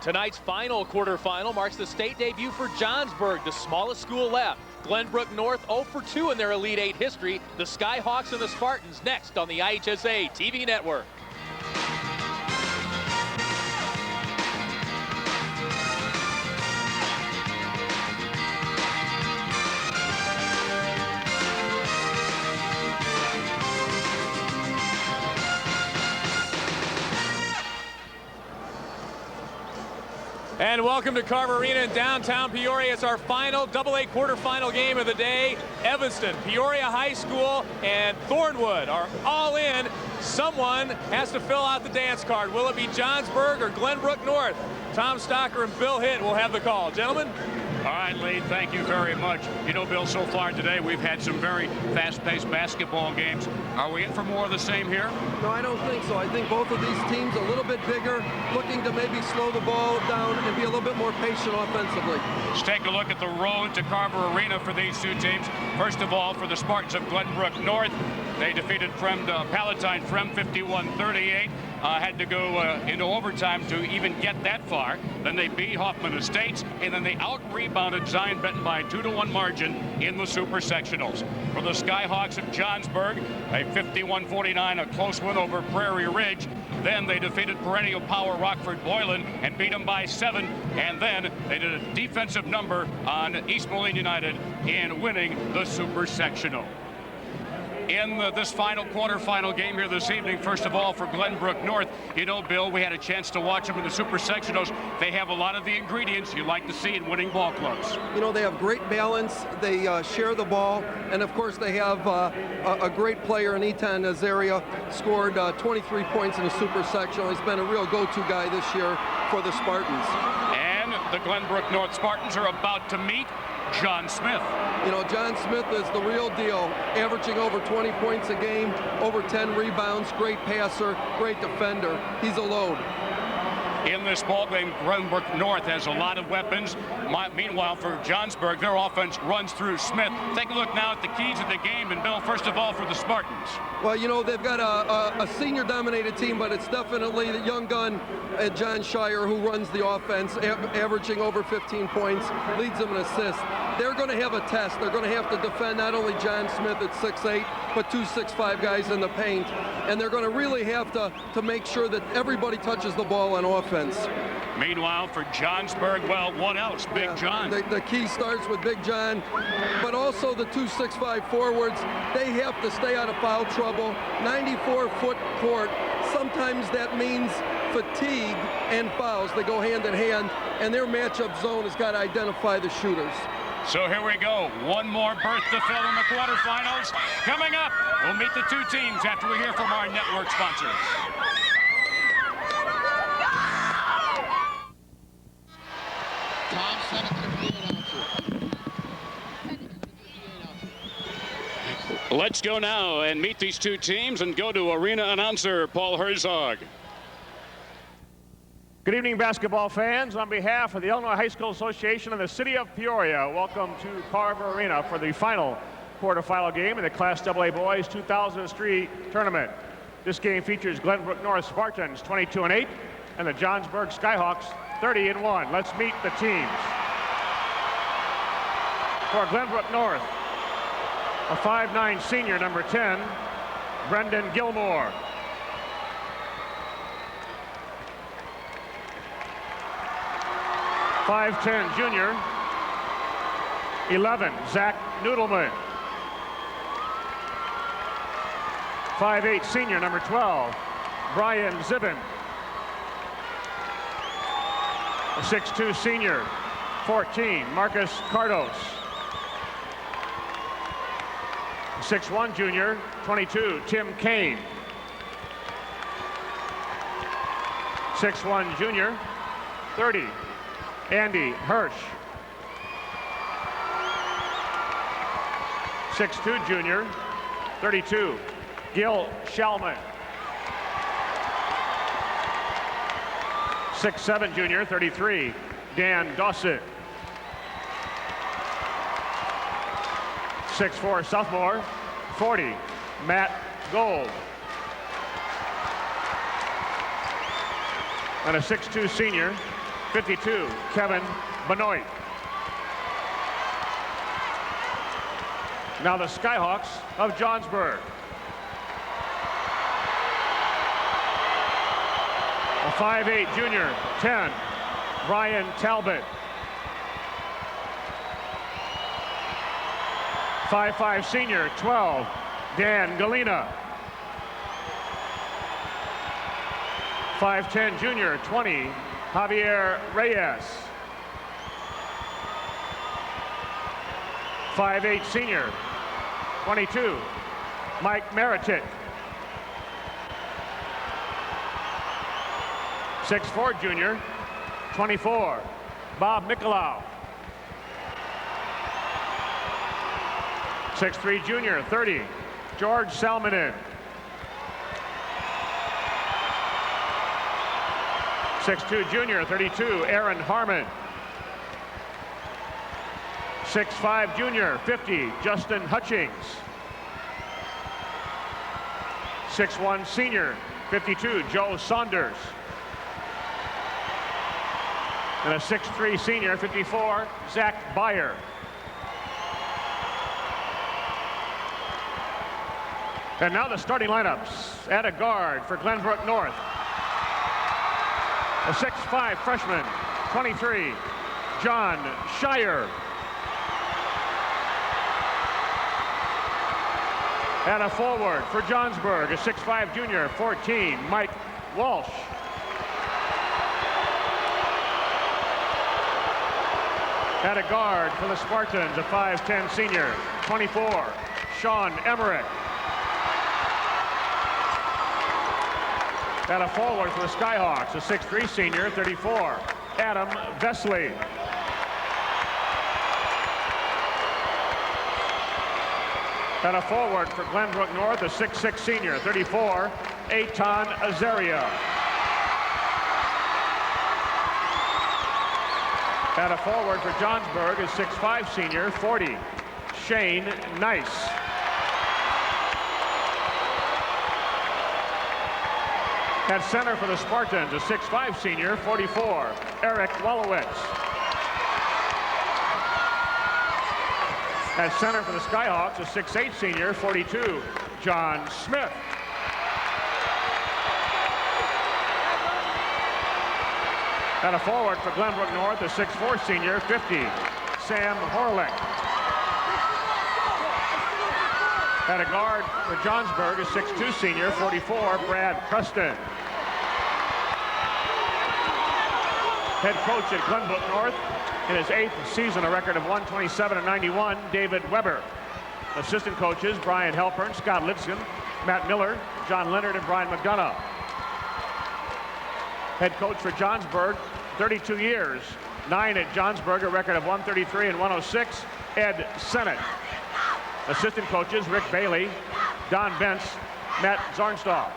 Tonight's final quarterfinal marks the state debut for Johnsburg, the smallest school left. Glenbrook North 0 for 2 in their Elite 8 history. The Skyhawks and the Spartans next on the IHSA TV network. And welcome to Carver Arena in downtown Peoria. It's our final AA quarterfinal game of the day. Evanston, Peoria High School, and Thornwood are all in. Someone has to fill out the dance card. Will it be Johnsburg or Glenbrook North? Tom Stocker and Bill Hitt will have the call. Gentlemen? All right, Lee, thank you very much. You know, Bill, so far today we've had some very fast-paced basketball games. Are we in for more of the same here? No, I don't think so. I think both of these teams a little bit bigger, looking to maybe slow the ball down and be a little bit more patient offensively. Let's take a look at the road to Carver Arena for these two teams. First of all, for the Spartans of Glenbrook North, they defeated Palatine Frem 51-38. Had to go into overtime to even get that far. Then they beat Hoffman Estates, and then they out-rebounded Zion Benton by a 2-1 margin in the Super Sectionals. For the Skyhawks of Johnsburg, a 51-49, a close win over Prairie Ridge. Then they defeated perennial power Rockford Boylan and beat them by 7. And then they did a defensive number on East Moline United in winning the Super Sectional. In this final quarterfinal game here this evening, first of all, for Glenbrook North, you know, Bill, we had a chance to watch them in the Super Sectionals. They have a lot of the ingredients you like to see in winning ball clubs. You know, they have great balance. They share the ball. And, of course, they have a great player in Etan Azaria, scored 23 points in the Super Sectional. He's been a real go-to guy this year for the Spartans. And the Glenbrook North Spartans are about to meet John Smith. You know, John Smith is the real deal, averaging over 20 points a game, over 10 rebounds, great passer, great defender. He's a load. In this ball game, Glenbrook North has a lot of weapons. Meanwhile, for Johnsburg, their offense runs through Smith. Take a look now at the keys of the game. And, Bill, first of all, for the Spartans. Well, you know, they've got a senior-dominated team, but it's definitely the young gun, John Shire, who runs the offense, averaging over 15 points, leads them in assists. They're going to have a test. They're going to have to defend not only John Smith at 6'8", but 2 6'5" guys in the paint. And they're going to really have to make sure that everybody touches the ball on offense. Meanwhile, for Johnsburg, well, what else? Big John. The key starts with Big John, but also the 2 6'5" forwards. They have to stay out of foul trouble. 94-foot court. Sometimes that means fatigue and fouls. They go hand in hand, and their matchup zone has got to identify the shooters. So here we go. One more berth to fill in the quarterfinals. Coming up, we'll meet the two teams after we hear from our network sponsors. Let's go now and meet these two teams and go to arena announcer Paul Herzog. Good evening, basketball fans. On behalf of the Illinois High School Association and the City of Peoria, welcome to Carver Arena for the final quarterfinal game in the Class AA Boys 2003 tournament. This game features Glenbrook North Spartans 22-8 and the Johnsburg Skyhawks 30-1. Let's meet the teams. For Glenbrook North, a 5'9" senior, number 10, Brendan Gilmore. .5'10" junior, 11, Zach Noodleman. 5'8" senior, number 12, Brian Zibin. A 6'2" senior, 14, Marcus Cardos. 6'1" junior, 22, Tim Kane. 6'1" junior, 30, Andy Hirsch. 6'2" junior, 32, Gil Shalman. 6'7" junior, 33, Dan Dossett. 6'4" sophomore, 40, Matt Gold. And a 6'2" senior, 52, Kevin Benoit. Now the Skyhawks of Johnsburg. A 5'8" junior, 10, Brian Talbot. 5'5" senior, 12, Dan Galena. 5'10" junior, 20, Javier Reyes. 5'8" senior, 22, Mike Meritic. 6'4" junior, 24, Bob Mikolau. 6'3" junior, 30, George Salmonin. 6'2" junior, 32, Aaron Harmon. 6'5" junior, 50, Justin Hutchings. 6'1" senior, 52, Joe Saunders. And a 6'3" senior, 54, Zach Beyer. And now the starting lineups. At a guard for Glenbrook North. A 6'5" freshman, 23, John Shire. And a forward for Johnsburg, a 6'5" junior, 14, Mike Walsh. At a guard for the Spartans, a 5'10" senior, 24, Sean Emmerich. At a forward for the Skyhawks, a 6'3" senior, 34, Adam Vesley. At a forward for Glenbrook North, a 6'6" senior, 34, Eitan Azaria. At a forward for Johnsburg, a 6'5" senior, 40, Shane Nice. At center for the Spartans, a 6'5" senior, 44, Eric Wallowitz. At center for the Skyhawks, a 6'8" senior, 42, John Smith. At a forward for Glenbrook North, a 6'4" senior, 50, Sam Horlick. At a guard for Johnsburg, a 6'2" senior, 44, Brad Preston. Head coach at Glenbrook North, in his 8th season, a record of 127-91, David Weber. Assistant coaches, Brian Halpern, Scott Lipscomb, Matt Miller, John Leonard, and Brian McDonough. Head coach for Johnsburg, 32 years, 9 at Johnsburg, a record of 133 and 106, Ed Sennett. Assistant coaches, Rick Bailey, Don Bentz, Matt Zornstoff.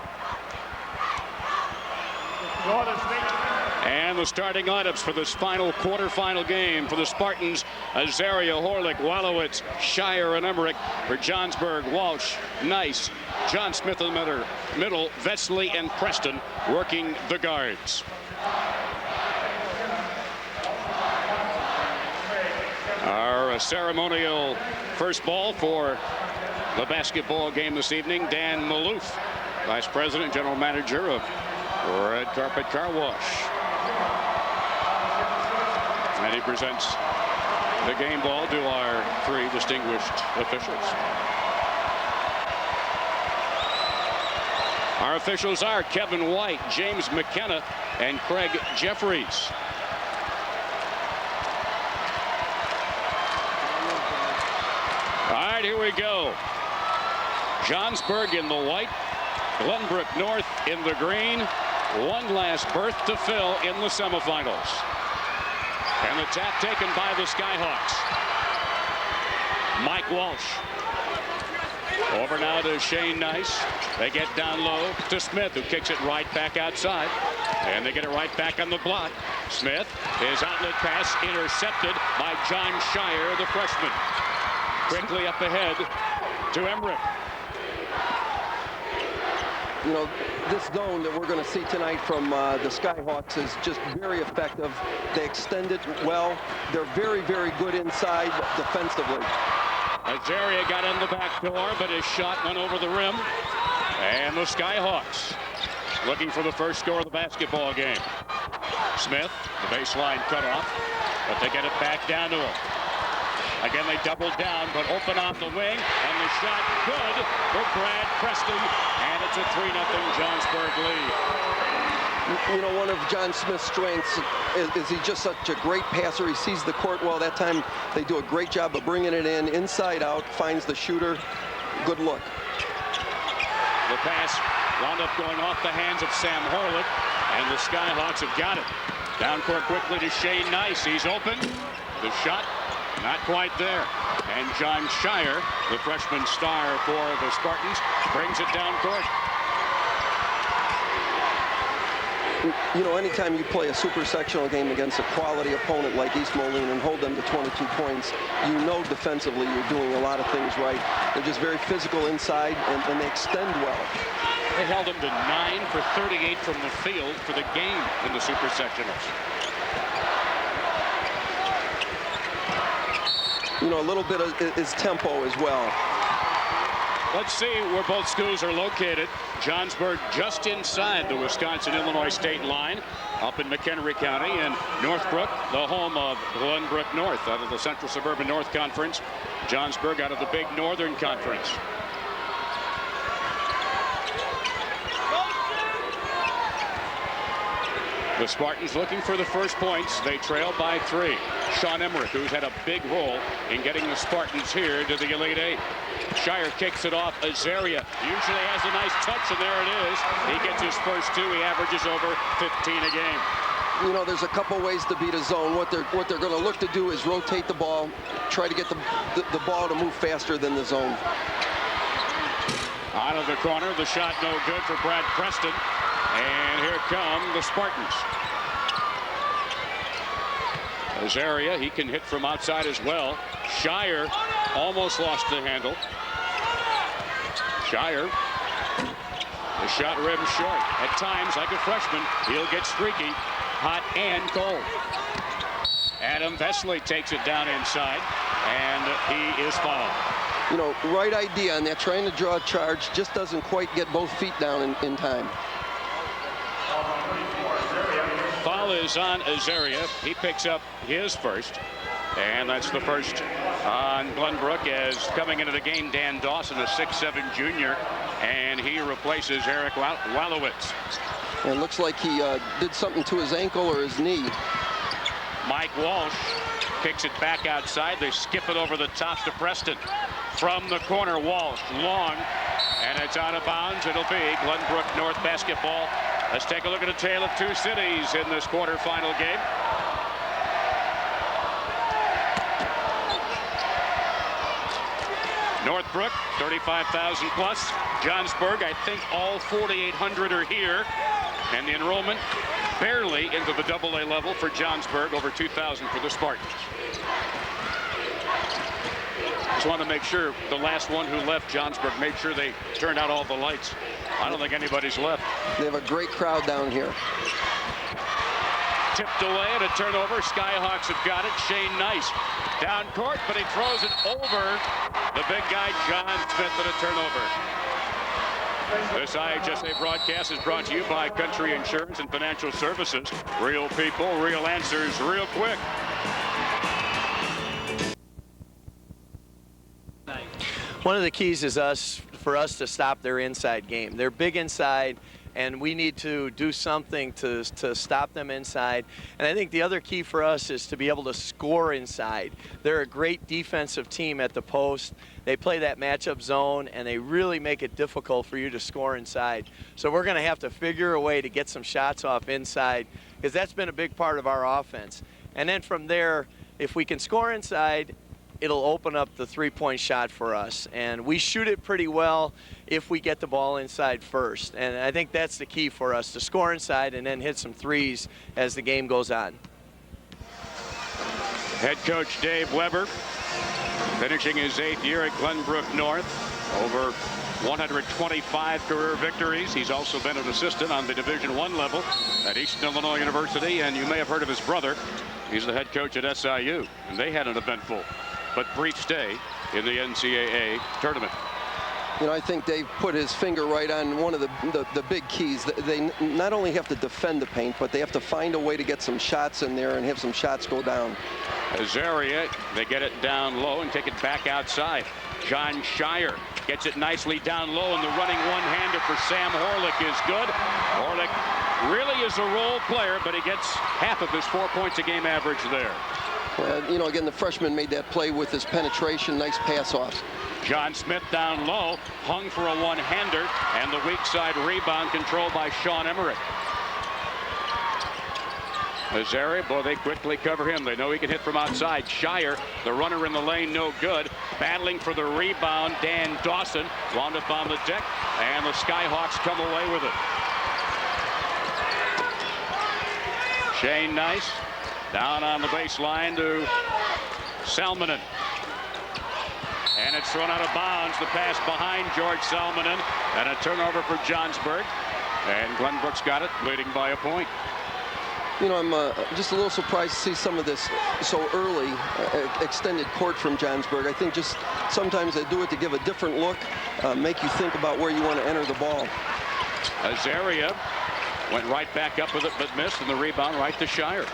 And the starting lineups for this final quarterfinal game for the Spartans: Azaria, Horlick, Wallowitz, Shire, and Emmerich. For Johnsburg, Walsh, Nice, John Smith in the middle, Vesley and Preston working the guards. Our ceremonial first ball for the basketball game this evening, Dan Maloof, Vice President, General Manager of Red Carpet Car Wash. And he presents the game ball to our three distinguished officials. Our officials are Kevin White, James McKenna, and Craig Jeffries. All right, here we go. Johnsburg in the white, Glenbrook North in the green. One last berth to fill in the semifinals. And the tap taken by the Skyhawks. Mike Walsh. Over now to Shane Nice. They get down low to Smith, who kicks it right back outside. And they get it right back on the block. Smith, his outlet pass intercepted by John Shire, the freshman. Quickly up ahead to Emmerich. You know, this zone that we're going to see tonight from the Skyhawks is just very effective. They extend it well. They're very, very good inside defensively. Azaria got in the back door, but his shot went over the rim. And the Skyhawks looking for the first score of the basketball game. Smith, the baseline cut off, but they get it back down to him. Again, they double down, but open off the wing, and the shot good for Brad Preston, and it's a 3-0 Johnsburg lead. You know, one of John Smith's strengths is he's just such a great passer. He sees the court well. That time they do a great job of bringing it in, inside out, finds the shooter. Good look. The pass wound up going off the hands of Sam Horlick, and the Skyhawks have got it. Down court quickly to Shane Nice. He's open. The shot not quite there. And John Shire, the freshman star for the Spartans, brings it down court. You know, anytime you play a super sectional game against a quality opponent like East Moline and hold them to 22 points, you know defensively you're doing a lot of things right. They're just very physical inside, and they extend well. They held them to 9 for 38 from the field for the game in the super sectionals. You know, a little bit of is tempo as well. Let's see where both schools are located. Johnsburg just inside the Wisconsin-Illinois state line up in McHenry County, and Northbrook, the home of Glenbrook North out of the Central Suburban North Conference. Johnsburg out of the Big Northern Conference. The Spartans looking for the first points. They trail by 3. Sean Emmerich, who's had a big role in getting the Spartans here to the Elite Eight. Shire kicks it off. Azaria usually has a nice touch, and there it is. He gets his first 2. He averages over 15 a game. You know, there's a couple ways to beat a zone. What they're going to look to do is rotate the ball, try to get the ball to move faster than the zone. Out of the corner, the shot no good for Brad Preston. And here come the Spartans. Azaria, he can hit from outside as well. Shire almost lost the handle. Shire, the shot rimmed short. At times, like a freshman, he'll get streaky, hot and cold. Adam Vesley takes it down inside, and he is fouled. You know, right idea on that, trying to draw a charge, just doesn't quite get both feet down in time. Foul is on Azaria. He picks up his first, and that's the first on Glenbrook. As coming into the game, Dan Dawson, a 6'7" junior, and he replaces Eric Wallowitz. And it looks like he did something to his ankle or his knee. Mike Walsh kicks it back outside. They skip it over the top to Preston. From the corner, Walsh, long, and it's out of bounds. It'll be Glenbrook North basketball. Let's take a look at a tale of 2 cities in this quarterfinal game. Northbrook, 35,000 plus. Johnsburg, I think all 4,800 are here. And the enrollment barely into the AA level for Johnsburg, over 2,000 for the Spartans. Just want to make sure the last one who left Johnsburg made sure they turned out all the lights. I don't think anybody's left. They have a great crowd down here. Tipped away and a turnover. Skyhawks have got it. Shane Nice down court, but he throws it over the big guy, John Smith, and a turnover. This IHSA broadcast is brought to you by Country Insurance and Financial Services. Real people, real answers, real quick. One of the keys is for us to stop their inside game. They're big inside, and we need to do something to stop them inside. And I think the other key for us is to be able to score inside. They're a great defensive team at the post. They play that matchup zone, and they really make it difficult for you to score inside. So we're going to have to figure a way to get some shots off inside, because that's been a big part of our offense. And then from there, if we can score inside, it'll open up the three-point shot for us. And we shoot it pretty well if we get the ball inside first. And I think that's the key for us, to score inside and then hit some threes as the game goes on. Head coach Dave Weber, finishing his 8th year at Glenbrook North. Over 125 career victories. He's also been an assistant on the Division I level at Eastern Illinois University, and you may have heard of his brother. He's the head coach at SIU, and they had an eventful but brief stay in the NCAA tournament. You know, I think Dave put his finger right on one of the big keys. They not only have to defend the paint, but they have to find a way to get some shots in there and have some shots go down. Azaria, they get it down low and take it back outside. John Shire gets it nicely down low, and the running one-hander for Sam Horlick is good. Horlick really is a role player, but he gets half of his 4 points a game average there. You know, again, the freshman made that play with his penetration, nice pass off. John Smith down low, hung for a one-hander, and the weak side rebound controlled by Sean Emmerich. Azaria, boy, they quickly cover him. They know he can hit from outside. Shire, the runner in the lane, no good. Battling for the rebound, Dan Dawson wound up on the deck, and the Skyhawks come away with it. Shane Nice down on the baseline to Salmonen. And it's thrown out of bounds. The pass behind George Salmonen, and a turnover for Johnsburg. And Glenbrook's got it, leading by a point. You know, I'm just a little surprised to see some of this so early, extended court from Johnsburg. I think just sometimes they do it to give a different look, make you think about where you want to enter the ball. Azaria went right back up with it, but missed, and the rebound right to Shire.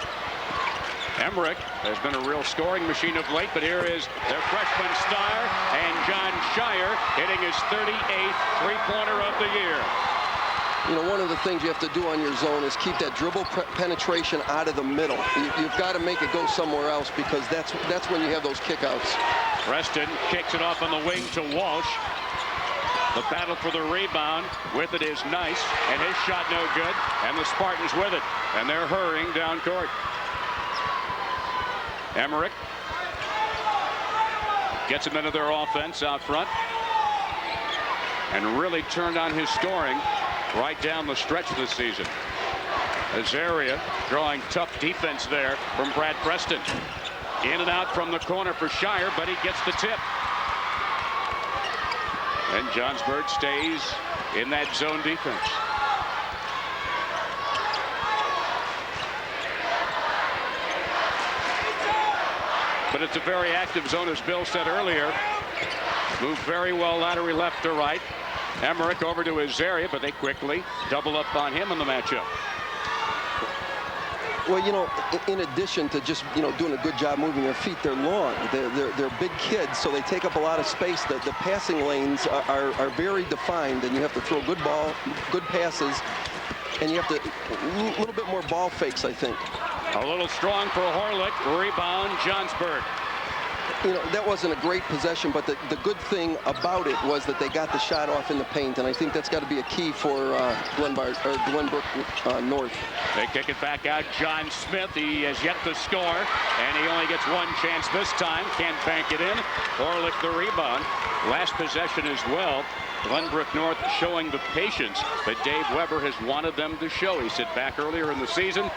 Emmerich has been a real scoring machine of late, but here is their freshman star, and John Shire hitting his 38th three-pointer of the year. You know, one of the things you have to do on your zone is keep that dribble penetration out of the middle. You've got to make it go somewhere else, because that's when you have those kickouts. Preston kicks it off on the wing to Walsh. The battle for the rebound with it is Nice, and his shot no good, and the Spartans with it, and they're hurrying down court. Emmerich gets him into their offense out front, and really turned on his scoring right down the stretch this season. Azaria drawing tough defense there from Brad Preston. In and out from the corner for Shire, but he gets the tip. And Johnsburg stays in that zone defense. But it's a very active zone, as Bill said earlier. Moved very well laterally left to right. Emmerich over to Azaria, but they quickly double up on him in the matchup. Well, you know, in addition to just, you know, doing a good job moving their feet, they're long. They're big kids, so they take up a lot of space. The passing lanes are very defined, and you have to throw good passes, and you have to a little bit more ball fakes, I think. A little strong for Horlick. Rebound, Johnsburg. You know, that wasn't a great possession, but the good thing about it was that they got the shot off in the paint, and I think that's got to be a key for Glenbrook North. They kick it back out. John Smith, he has yet to score, and he only gets one chance this time. Can't bank it in. Horlick the rebound. Last possession as well. Glenbrook North showing the patience that Dave Weber has wanted them to show. He said back earlier in the season,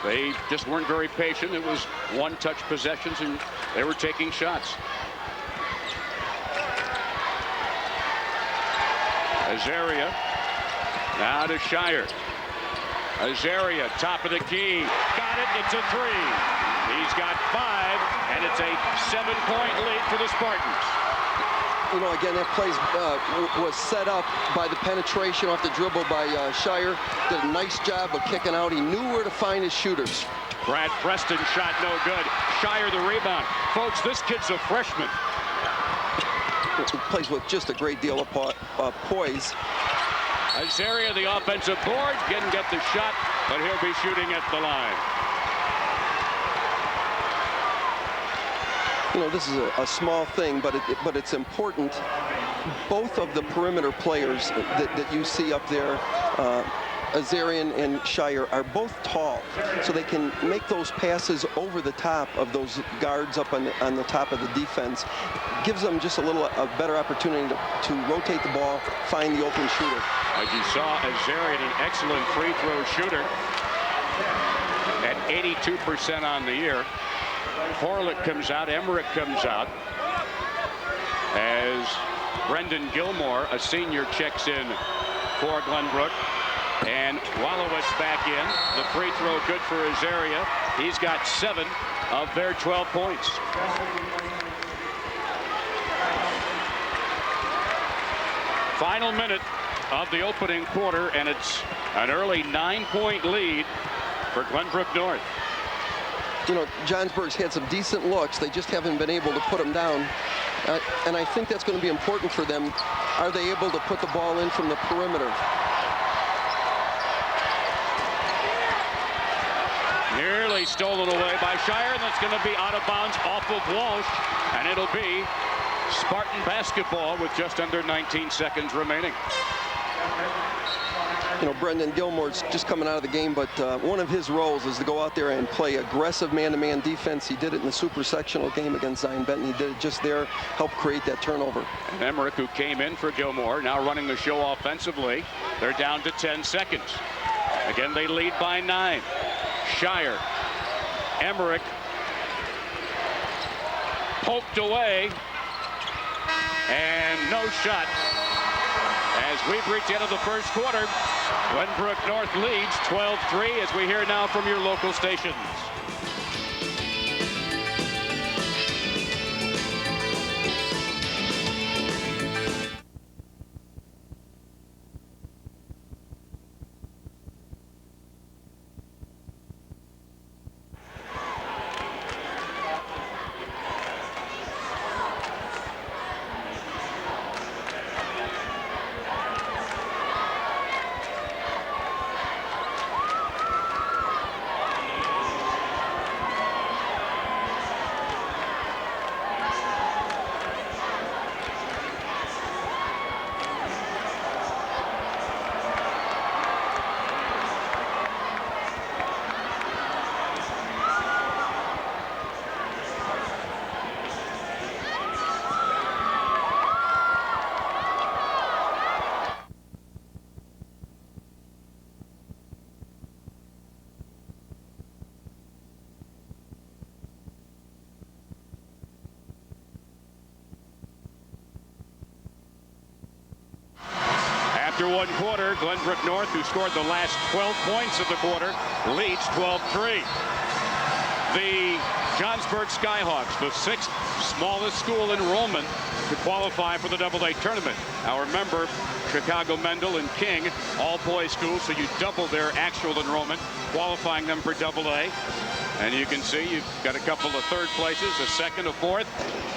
they just weren't very patient. It was one-touch possessions, and they were taking shots. Azaria now to Shire. Azaria, top of the key. Got it. It's a three. He's got 5, and it's a 7-point lead for the Spartans. You know, again, that play was set up by the penetration off the dribble by Shire. Did a nice job of kicking out. He knew where to find his shooters. Brad Preston shot no good. Shire the rebound. Folks, this kid's a freshman. He plays with just a great deal of poise. Azaria, the offensive board, didn't get the shot, but he'll be shooting at the line. You know, this is a small thing, but it's important. Both of the perimeter players that you see up there, Azarian and Shire, are both tall, so they can make those passes over the top of those guards up on the top of the defense. Gives them just a better opportunity to rotate the ball, find the open shooter. As you saw, Azarian, an excellent free throw shooter at 82% on the year. Horlick comes out, Emmerich comes out, as Brendan Gilmore, a senior, checks in for Glenbrook. And Wallowitz back in. The free throw good for his area. He's got 7 of their 12 points. Final minute of the opening quarter, and it's an early 9-point lead for Glenbrook North. You know, Johnsburg's had some decent looks. They just haven't been able to put them down. And I think that's going to be important for them. Are they able to put the ball in from the perimeter? Nearly stolen away by Shire, and that's going to be out of bounds off of Walsh, and it'll be Spartan basketball with just under 19 seconds remaining. You know, Brendan Gilmore's just coming out of the game, but one of his roles is to go out there and play aggressive man-to-man defense. He did it in the super sectional game against Zion Benton. He did it just there, helped create that turnover. And Emmerich, who came in for Gilmore, now running the show offensively. They're down to 10 seconds. Again, they lead by 9. Shire, Emmerich, poked away, and no shot. As we reach the end of the first quarter, Glenbrook North leads 12-3 as we hear now from your local stations. After one quarter, Glenbrook North, who scored the last 12 points of the quarter, leads 12-3. The Johnsburg Skyhawks, the 6th smallest school enrollment to qualify for the AA tournament. Now remember, Chicago, Mendel, and King, all boys schools, so you double their actual enrollment, qualifying them for AA. And you can see you've got a couple of third places, a second, a fourth.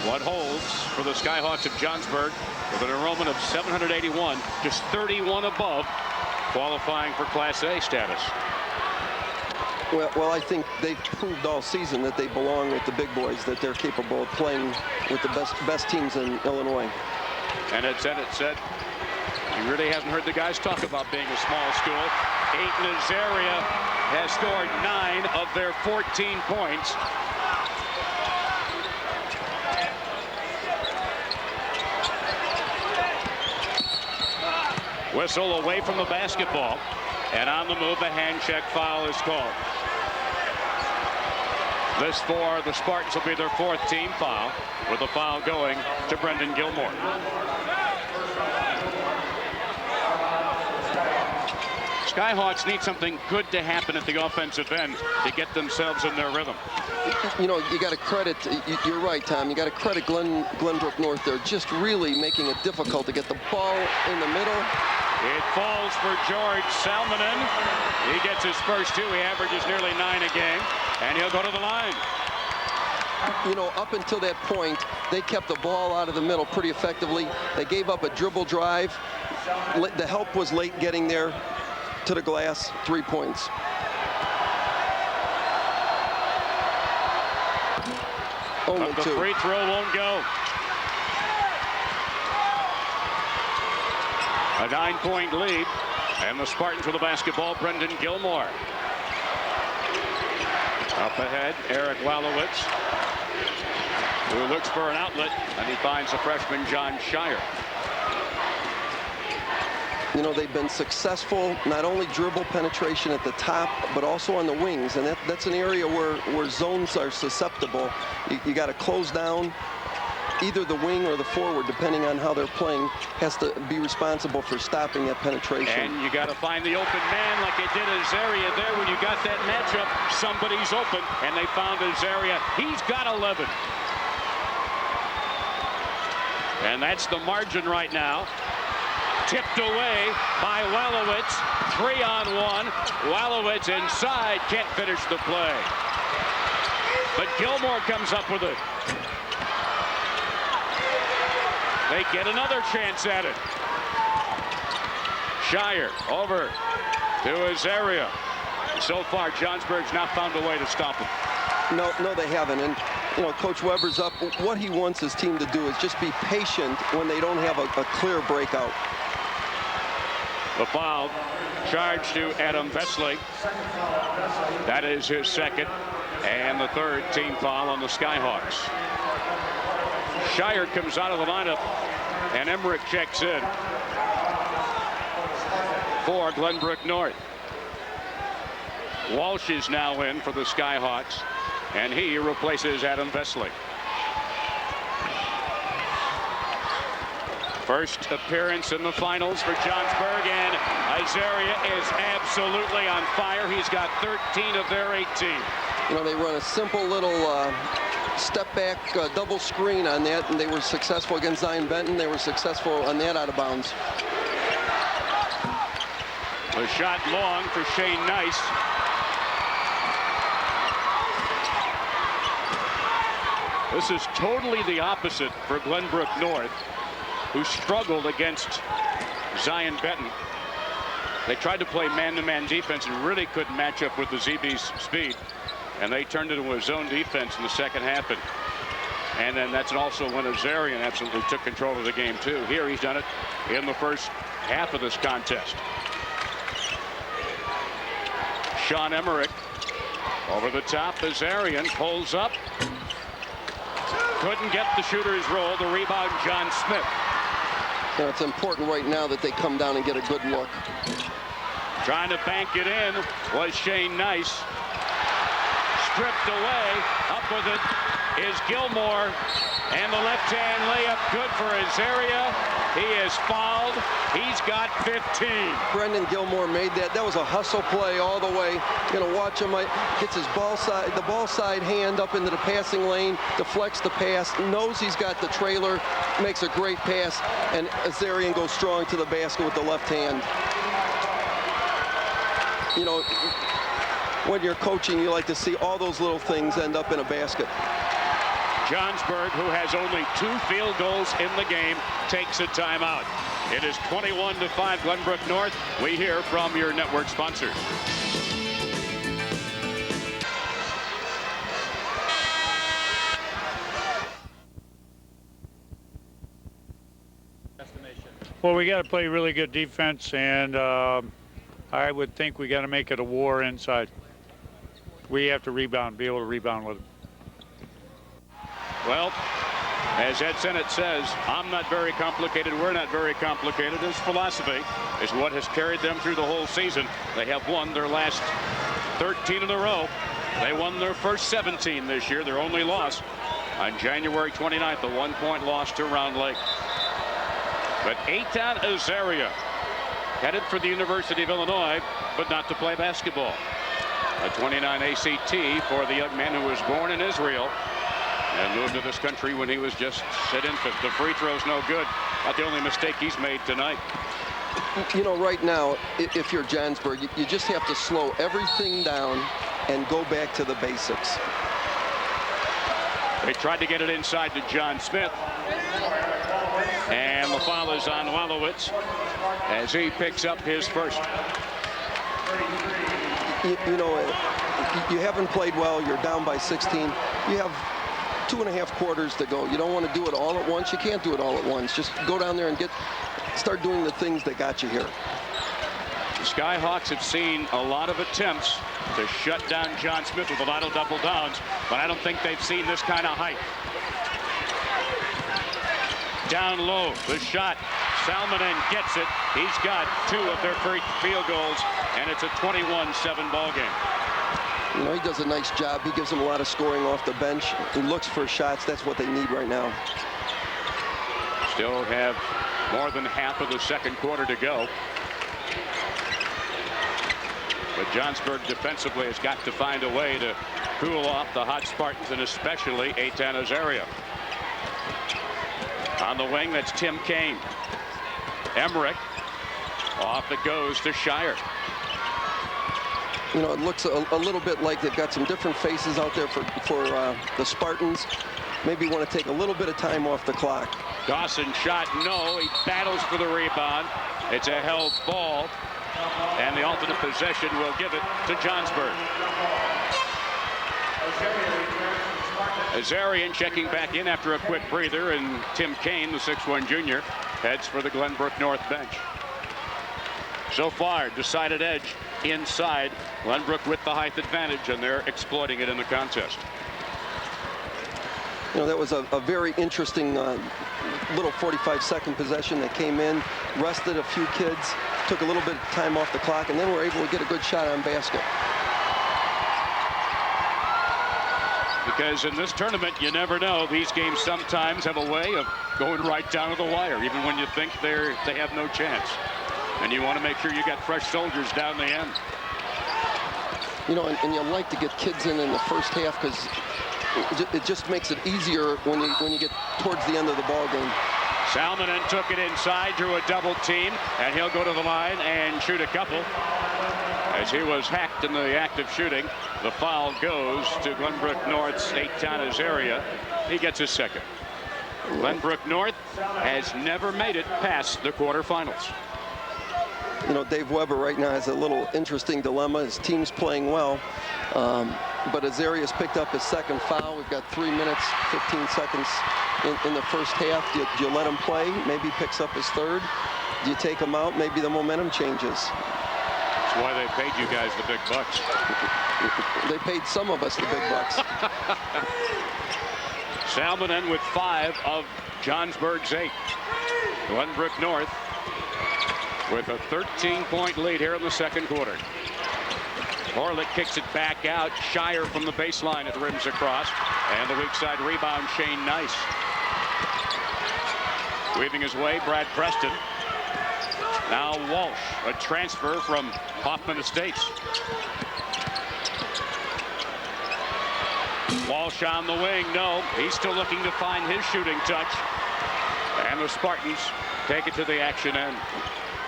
What holds for the Skyhawks of Johnsburg with an enrollment of 781, just 31 above, qualifying for Class A status. Well, I think they've proved all season that they belong with the big boys, that they're capable of playing with the best teams in Illinois. And it said, he really hasn't heard the guys talk about being a small school. Aiton Azaria has scored 9 of their 14 points. Whistle away from the basketball, and on the move, a hand check foul is called. This for the Spartans will be their 4th team foul, with the foul going to Brendan Gilmore. Skyhawks need something good to happen at the offensive end to get themselves in their rhythm. You know, you got to credit, you're right, Tom, you got to credit Glenbrook North. They're just really making it difficult to get the ball in the middle. It falls for George Salmonen. He gets his first 2. He averages nearly 9 a game, and he'll go to the line. You know, up until that point, they kept the ball out of the middle pretty effectively. They gave up a dribble drive. The help was late getting there to the glass. 3 points. Only but the 2. Free throw won't go. A 9-point lead, and the Spartans with the basketball. Brendan Gilmore. Up ahead, Eric Wallowitz, who looks for an outlet, and he finds the freshman John Shire. You know, they've been successful, not only dribble penetration at the top, but also on the wings, and that's an area where zones are susceptible. You got to close down either the wing or the forward, depending on how they're playing, has to be responsible for stopping that penetration. And you got to find the open man like they did Azaria there. When you got that matchup, somebody's open, and they found Azaria. He's got 11. And that's the margin right now. Tipped away by Wallowitz. 3-on-1. Wallowitz inside, can't finish the play. But Gilmore comes up with it. They get another chance at it. Shire over to Azaria. So far, Johnsburg's not found a way to stop him. No, they haven't. And, you know, Coach Weber's up. What he wants his team to do is just be patient when they don't have a clear breakout. The foul charge to Adam Vesley. That is his second and the third team foul on the Skyhawks. Shire comes out of the lineup and Emmerich checks in for Glenbrook North. Walsh is now in for the Skyhawks and he replaces Adam Vesley. First appearance in the finals for Johnsburg, and Azaria is absolutely on fire. He's got 13 of their 18. You know, they run a simple little step back double screen on that, and they were successful against Zion Benton. They were successful on that out of bounds. A shot long for Shane Nice. This is totally the opposite for Glenbrook North, who struggled against Zion Benton. They tried to play man-to-man defense and really couldn't match up with the ZB's speed. And they turned it into a zone defense in the second half. And then that's also when Azarian absolutely took control of the game, too. Here he's done it in the first half of this contest. Sean Emmerich over the top. Azarian pulls up. Couldn't get the shooter's roll. The rebound, John Smith. You know, it's important right now that they come down and get a good look. Trying to bank it in was Shane Nice. Stripped away. Up with it is Gilmore. And the left-hand layup good for Azaria. He is fouled. He's got 15. Brendan Gilmore made that. That was a hustle play all the way. You're going to watch him. Gets his ball side hand up into the passing lane, deflects the pass, knows he's got the trailer, makes a great pass, and Azarian goes strong to the basket with the left hand. You know, when you're coaching, you like to see all those little things end up in a basket. Johnsburg, who has only 2 field goals in the game, takes a timeout. It is 21-5 Glenbrook North. We hear from your network sponsors. Well, we got to play really good defense, and I would think we got to make it a war inside. We have to rebound, be able to rebound with them. Well, as Ed Sennett says, I'm not very complicated. We're not very complicated. His philosophy is what has carried them through the whole season. They have won their last 13 in a row. They won their first 17 this year. Their only loss on January 29th, a 1-point loss to Round Lake. But Eitan Azaria headed for the University of Illinois, but not to play basketball. A 29 ACT for the young man who was born in Israel and moved to this country when he was just an infant. The free throw's no good. Not the only mistake he's made tonight. You know, right now, if you're Johnsburg, you just have to slow everything down and go back to the basics. They tried to get it inside to John Smith. And the foul is on Wallowitz as he picks up his first. You know, you haven't played well. You're down by 16. You have 2.5 quarters to go. You don't want to do it all at once. You can't do it all at once. Just go down there and start doing the things that got you here. The Skyhawks have seen a lot of attempts to shut down John Smith with a lot of double downs, but I don't think they've seen this kind of height. Down low, the shot. Salmonen gets it. He's got 2 of their first field goals, and it's a 21-7 ball game. You know, he does a nice job. He gives them a lot of scoring off the bench. He looks for shots. That's what they need right now. Still have more than half of the second quarter to go. But Johnsburg defensively has got to find a way to cool off the hot Spartans, and especially Eitan Azaria. On the wing, that's Tim Kane. Emmerich. Off it goes to Shire. You know, it looks a little bit like they've got some different faces out there for the Spartans. Maybe want to take a little bit of time off the clock. Dawson shot, no. He battles for the rebound. It's a held ball, and the alternate possession will give it to Johnsburg. Azarian checking back in after a quick breather, and Tim Kane, the 6'1 junior, heads for the Glenbrook North bench. So far, decided edge inside. Glenbrook with the height advantage, and they're exploiting it in the contest. You know, that was a very interesting little 45-second possession that came in, rested a few kids, took a little bit of time off the clock, and then were able to get a good shot on basket. Because in this tournament, you never know. These games sometimes have a way of going right down to the wire, even when you think they have no chance. And you want to make sure you got fresh soldiers down the end. You know, and you like to get kids in the first half because it just makes it easier when you get towards the end of the ball game. Salmonen took it inside, drew a double team, and he'll go to the line and shoot a couple. As he was hacked in the act of shooting, the foul goes to Glenbrook North's Eitan Azaria. He gets his second. Glenbrook North has never made it past the quarterfinals. You know, Dave Weber right now has a little interesting dilemma. His team's playing well, but Azaria's picked up his second foul. We've got 3 minutes, 15 seconds in the first half. Do you let him play? Maybe he picks up his third. Do you take him out? Maybe the momentum changes. That's why they paid you guys the big bucks. They paid some of us the big bucks. Salmonen with 5 of Johnsburg's 8. Glenbrook North with a 13-point lead here in the second quarter. Horlick kicks it back out. Shire from the baseline, it rims across. And the weak side rebound, Shane Nice. Weaving his way, Brad Preston. Now Walsh, a transfer from Hoffman Estates. Walsh on the wing, no. He's still looking to find his shooting touch. And the Spartans take it to the action end.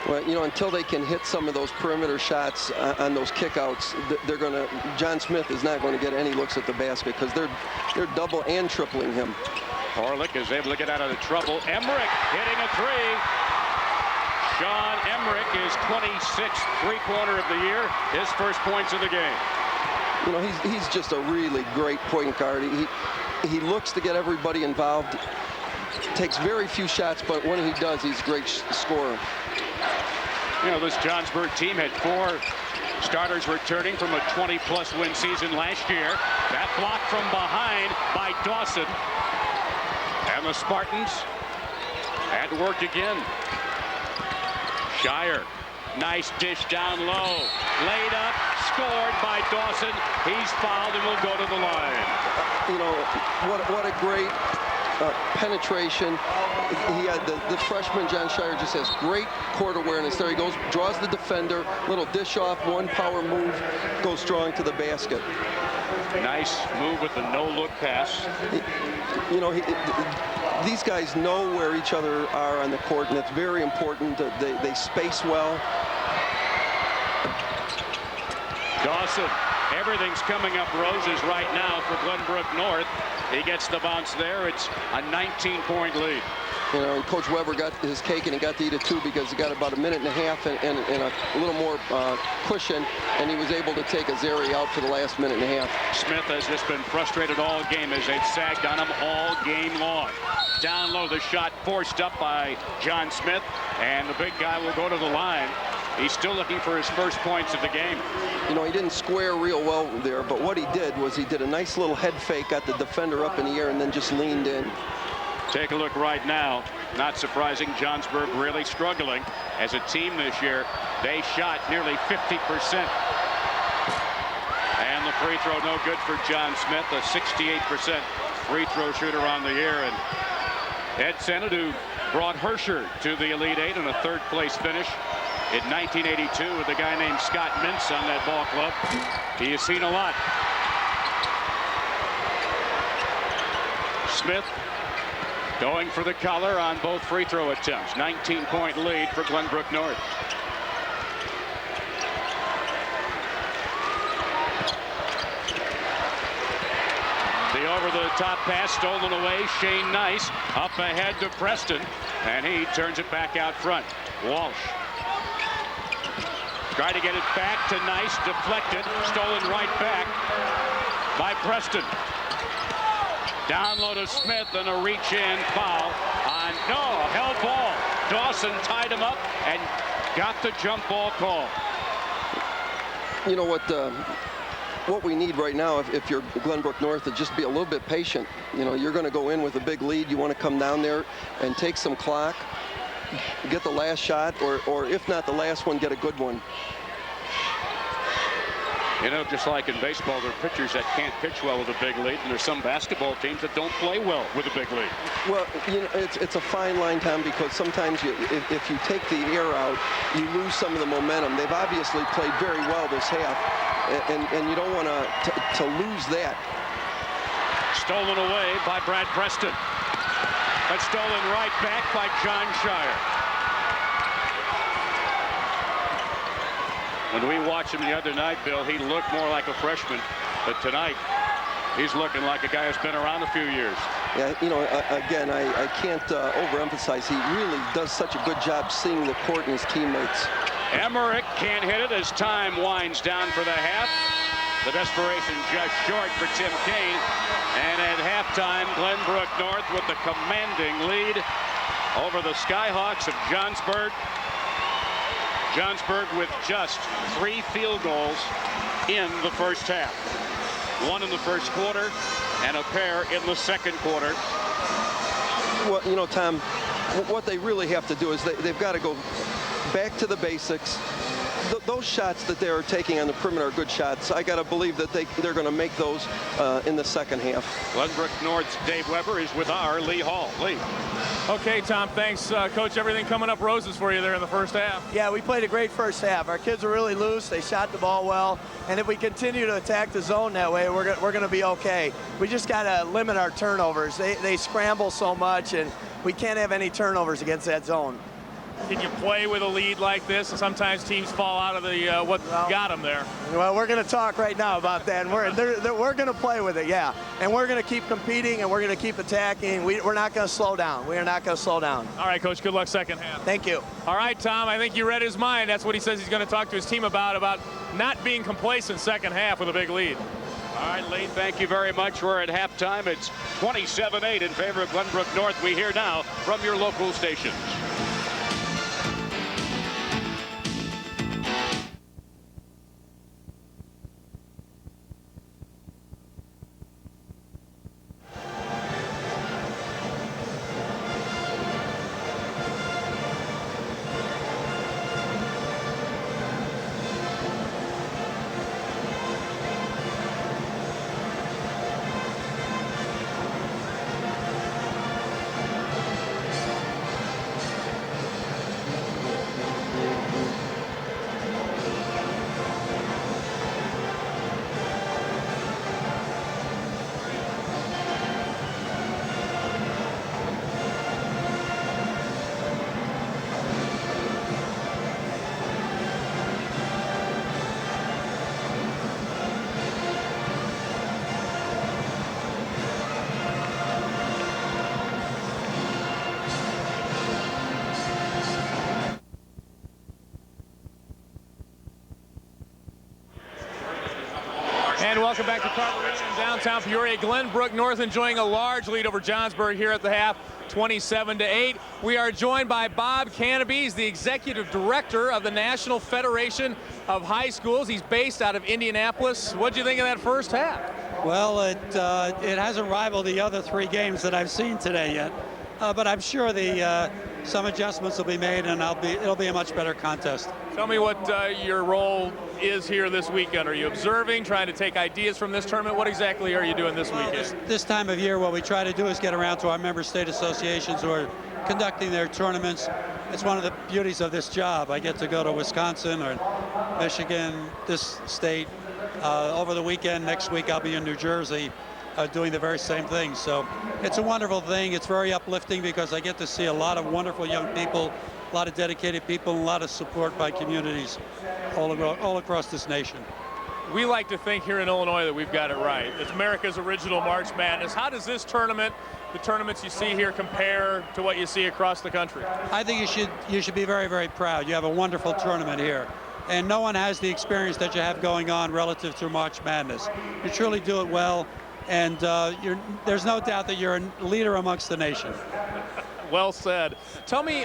Well, you know, until they can hit some of those perimeter shots on those kickouts, they're going to. John Smith is not going to get any looks at the basket because they're double and tripling him. Horlick is able to get out of the trouble. Emmerich hitting a three. Sean Emmerich is 26th three-pointer of the year. His first points of the game. You know, he's just a really great point guard. He looks to get everybody involved. Takes very few shots, but when he does, he's a great scorer. You know, this Johnsburg team had 4 starters returning from a 20-plus win season last year. That block from behind by Dawson. And the Spartans had work again. Shire, nice dish down low. Laid up, scored by Dawson. He's fouled and will go to the line. You know, what a great penetration. He had the freshman John Shire just has great court awareness. There he goes, draws the defender, little dish off, one power move, goes strong to the basket. Nice move with the no-look pass. You know, these guys know where each other are on the court, and it's very important that they space well. Dawson, everything's coming up roses right now for Glenbrook North. He gets the bounce there. It's a 19-point lead. You know, Coach Weber got his cake and he got to eat it too because he got about a minute and a half and a little more cushion, and he was able to take Azaria out for the last minute and a half. Smith has just been frustrated all game as they've sagged on him all game long. Down low, the shot forced up by John Smith, and the big guy will go to the line. He's still looking for his first points of the game. You know, he didn't square real well there, but what he did was he did a nice little head fake, got the defender up in the air, and then just leaned in. Take a look right now. Not surprising, Johnsburg really struggling as a team this year. They shot nearly 50%. And the free throw no good for John Smith, a 68% free throw shooter on the year. And Ed Xanadu brought Hersher to the Elite Eight in a third-place finish in 1982 with a guy named Scott Mintz on that ball club. He has seen a lot. Smith going for the collar on both free throw attempts. 19-point lead for Glenbrook North. The over-the-top pass stolen away. Shane Nice up ahead to Preston, and he turns it back out front. Walsh tried to get it back to Nice, deflected, stolen right back by Preston. Down low to Smith and a reach-in foul on held ball. Dawson tied him up and got the jump ball call. You know what we need right now, if you're Glenbrook North, to just be a little bit patient. You know, you're going to go in with a big lead. You want to come down there and take some clock, get the last shot, or if not the last one, get a good one. You know, just like in baseball, there are pitchers that can't pitch well with a big lead, and there's some basketball teams that don't play well with a big lead. Well, you know, it's a fine line, Tom, because sometimes if you take the air out, you lose some of the momentum. They've obviously played very well this half, and you don't want to lose that. Stolen away by Brad Preston. But stolen right back by John Shire. When we watched him the other night, Bill, he looked more like a freshman. But tonight, he's looking like a guy who's been around a few years. Yeah, you know, again, I can't overemphasize. He really does such a good job seeing the court and his teammates. Emmerich can't hit it as time winds down for the half. The desperation just short for Tim Kane. And at halftime, Glenbrook North with the commanding lead over the Skyhawks of Johnsburg. Johnsburg with just 3 field goals in the first half. 1 in the first quarter and a pair in the second quarter. Well, you know, Tom, what they really have to do is they've got to go back to the basics. Those shots that they're taking on the perimeter are good shots. I got to believe that they're going to make those in the second half. Glenbrook North's Dave Weber is with our Lee Hall. Lee. Okay, Tom, thanks. Coach, everything coming up roses for you there in the first half. Yeah, we played a great first half. Our kids were really loose. They shot the ball well. And if we continue to attack the zone that way, we're going to be okay. We just got to limit our turnovers. They scramble so much, and we can't have any turnovers against that zone. Can you play with a lead like this? And sometimes teams fall out of the what got them there. Well, we're going to talk right now about that. And we're going to play with it, yeah. And we're going to keep competing, and we're going to keep attacking. We're not going to slow down. We are not going to slow down. All right, Coach, good luck second half. Thank you. All right, Tom, I think you read his mind. That's what he says he's going to talk to his team about not being complacent second half with a big lead. All right, Lee, thank you very much. We're at halftime. It's 27-8 in favor of Glenbrook North. We hear now from your local stations. And welcome back to Carver Arena in downtown Peoria. Glenbrook North enjoying a large lead over Johnsburg here at the half, 27-8. We are joined by Bob Canopy. He's the executive director of the National Federation of High Schools. He's based out of Indianapolis. What do you think of that first half? Well, it hasn't rivaled the other 3 games that I've seen today yet, but I'm sure some adjustments will be made, and it'll be a much better contest. Tell me what your role is here this weekend? Are you observing, trying to take ideas from this tournament? What exactly are you doing this weekend? This time of year, what we try to do is get around to our member state associations who are conducting their tournaments. It's one of the beauties of this job. I get to go to Wisconsin or Michigan, this state. Over the weekend, next week, I'll be in New Jersey doing the very same thing. So it's a wonderful thing. It's very uplifting because I get to see a lot of wonderful young people, a lot of dedicated people, and a lot of support by communities all across this nation. We like to think here in Illinois that we've got it right. It's America's original March Madness. How does this tournament, the tournaments you see here, compare to what you see across the country? I think you should be very, very proud. You have a wonderful tournament here. And no one has the experience that you have going on relative to March Madness. You truly do it well, and there's no doubt that you're a leader amongst the nation. Well said. Tell me,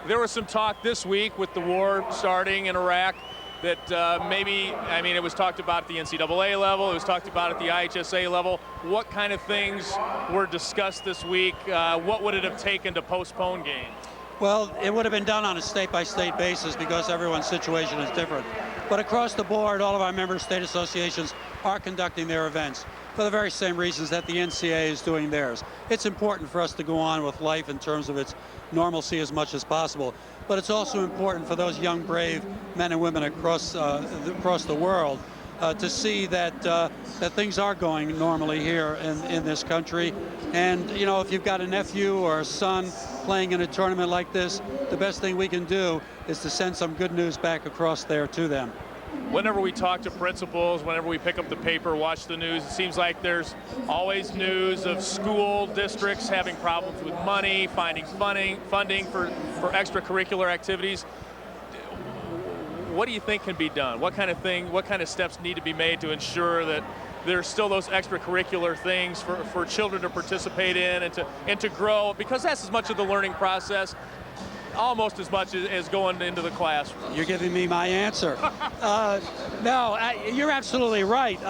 there was some talk this week with the war starting in Iraq that maybe, I mean, it was talked about at the NCAA level, it was talked about at the IHSA level. What kind of things were discussed this week? What would it have taken to postpone games? Well, it would have been done on a state-by-state basis because everyone's situation is different. But across the board, all of our member state associations are conducting their events for the very same reasons that the NCAA is doing theirs. It's important for us to go on with life in terms of its normalcy as much as possible. But it's also important for those young, brave men and women across the world to see that that things are going normally here in this country. And, you know, if you've got a nephew or a son playing in a tournament like this, the best thing we can do is to send some good news back across there to them. Whenever we talk to principals, whenever we pick up the paper, watch the news, it seems like there's always news of school districts having problems with money, finding funding for extracurricular activities. What do you think can be done? What kind of steps need to be made to ensure that there's still those extracurricular things for children to participate in and to grow? Because that's as much of the learning process, almost as much as going into the classroom. You're giving me my answer. No, you're absolutely right.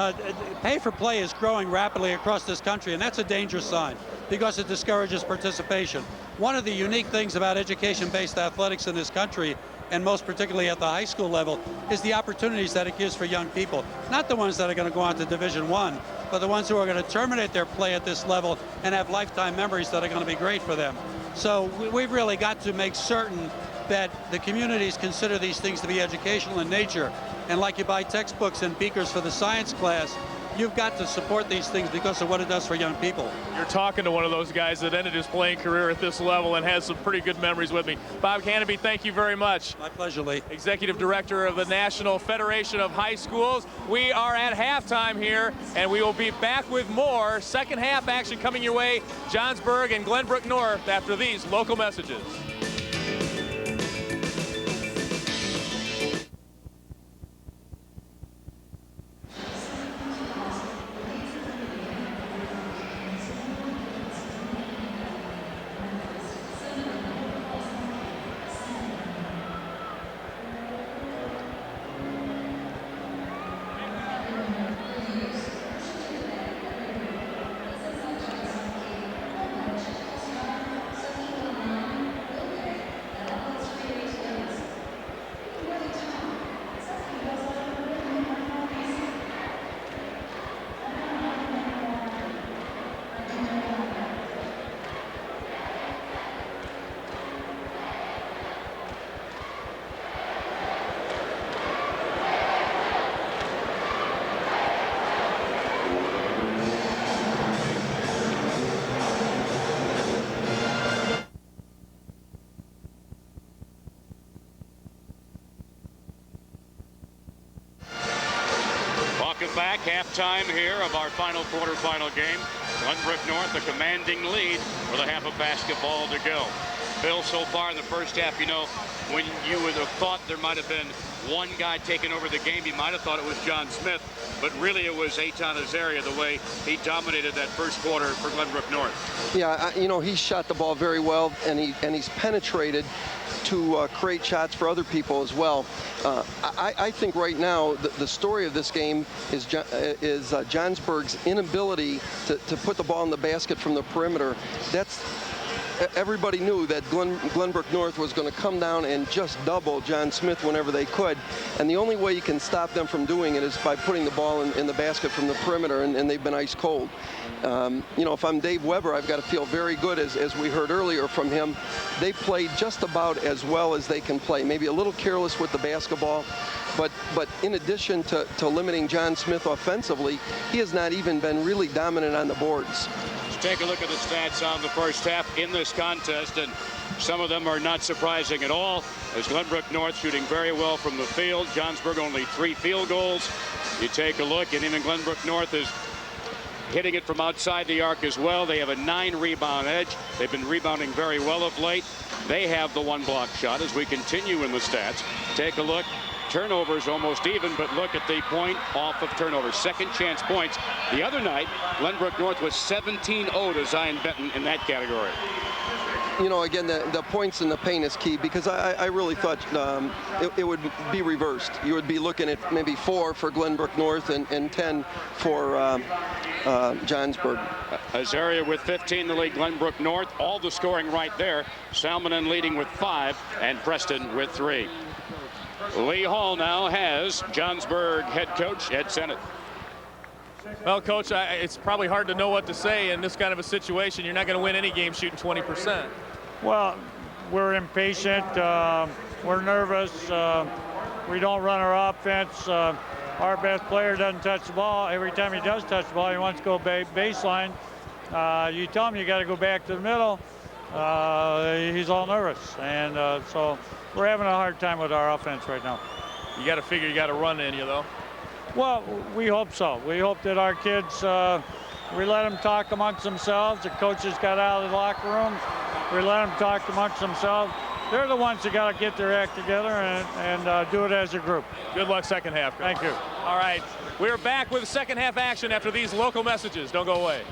Pay for play is growing rapidly across this country, and that's a dangerous sign because it discourages participation. One of the unique things about education-based athletics in this country, and most particularly at the high school level, is the opportunities that it gives for young people. Not the ones that are going to go on to Division I, but the ones who are going to terminate their play at this level and have lifetime memories that are going to be great for them. So we've really got to make certain that the communities consider these things to be educational in nature. And like you buy textbooks and beakers for the science class, you've got to support these things because of what it does for young people. You're talking to one of those guys that ended his playing career at this level and has some pretty good memories with me. Bob Canopy, thank you very much. My pleasure, Lee. Executive Director of the National Federation of High Schools. We are at halftime here, and we will be back with more second half action coming your way. Johnsburg and Glenbrook North after these local messages. Back, halftime here of our final quarterfinal game. Glenbrook North, a commanding lead with a half of basketball to go. Bill, so far in the first half, you know, when you would have thought there might have been one guy taking over the game, you might have thought it was John Smith, but really it was Eitan Azaria, the way he dominated that first quarter for Glenbrook North. Yeah, you know, he shot the ball very well, and he's penetrated to create shots for other people as well. I think right now the story of this game is Johnsburg's inability to put the ball in the basket from the perimeter. everybody knew that Glenbrook North was going to come down and just double John Smith whenever they could. And the only way you can stop them from doing it is by putting the ball in the basket from the perimeter, and they've been ice cold. You know, if I'm Dave Weber, I've got to feel very good, as we heard earlier from him. They played just about as well as they can play. Maybe a little careless with the basketball, but in addition to limiting John Smith offensively, he has not even been really dominant on the boards. Let's take a look at the stats on the first half in this contest, and some of them are not surprising at all, as Glenbrook North shooting very well from the field. Johnsburg only 3 field goals. You take a look, and even Glenbrook North is hitting it from outside the arc as well. They have a 9 rebound edge. They've been rebounding very well of late. They have the 1 block shot. As we continue in the stats, take a look. Turnovers almost even, but look at the point off of turnovers. Second chance points. The other night, Glenbrook North was 17-0 to Zion Benton in that category. You know, again, the points in the paint is key, because I really thought it would be reversed. You would be looking at maybe 4 for Glenbrook North and 10 for Johnsburg. Azaria with 15 in the lead. Glenbrook North, all the scoring right there. Salmonen leading with 5 and Preston with 3. Lee Hall now has Johnsburg head coach Ed Sennett. Well, Coach, it's probably hard to know what to say in this kind of a situation. You're not going to win any game shooting 20%. Well, we're impatient. We're nervous. We don't run our offense. Our best player doesn't touch the ball. Every time he does touch the ball, he wants to go baseline. You tell him you got to go back to the middle. He's all nervous. And so we're having a hard time with our offense right now. You got to figure you got to run in you, though. Well, we hope so. We hope that our kids, we let them talk amongst themselves. The coaches got out of the locker room. We let them talk amongst themselves. They're the ones that got to get their act together and do it as a group. Good luck second half, Coach. Thank you. All right, we're back with second half action after these local messages. Don't go away.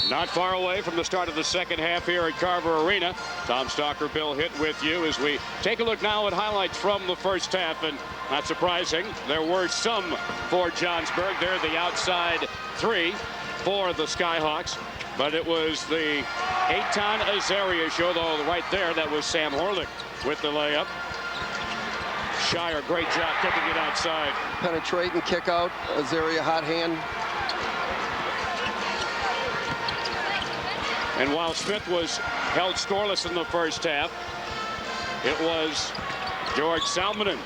Not far away from the start of the second half here at Carver Arena. Tom Stalker, Bill Hitt with you as we take a look now at highlights from the first half. And not surprising, there were some for Johnsburg. They're the outside 3 for the Skyhawks. But it was the Eitan Azaria show, though, right there. That was Sam Horlick with the layup. Shire, great job kicking it outside. Penetrate and kick out. Azaria, hot hand. And while Smith was held scoreless in the first half, it was George Salmonen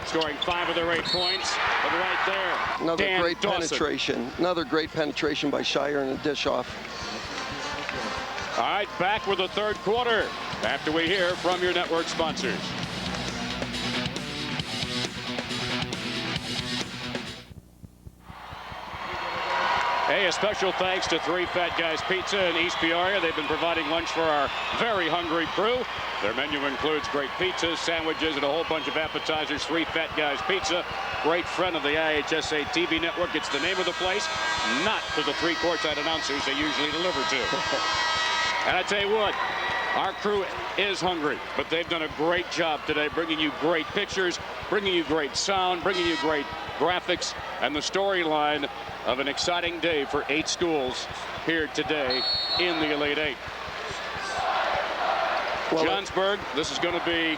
scoring 5 of their 8 points. But right there, another Dan great Dawson. penetration. Another great penetration by Shire and a dish off. All right, back with the third quarter after we hear from your network sponsors. Hey, a special thanks to 3 Fat Guys Pizza in East Peoria. They've been providing lunch for our very hungry crew. Their menu includes great pizzas, sandwiches, and a whole bunch of appetizers. 3 Fat Guys Pizza, great friend of the IHSA TV network. It's the name of the place, not to the 3 courtside announcers they usually deliver to. And I tell you what, our crew is hungry, but they've done a great job today bringing you great pictures, bringing you great sound, bringing you great graphics, and the storyline of an exciting day for 8 schools here today in the Elite 8. Well, Johnsburg, this is going to be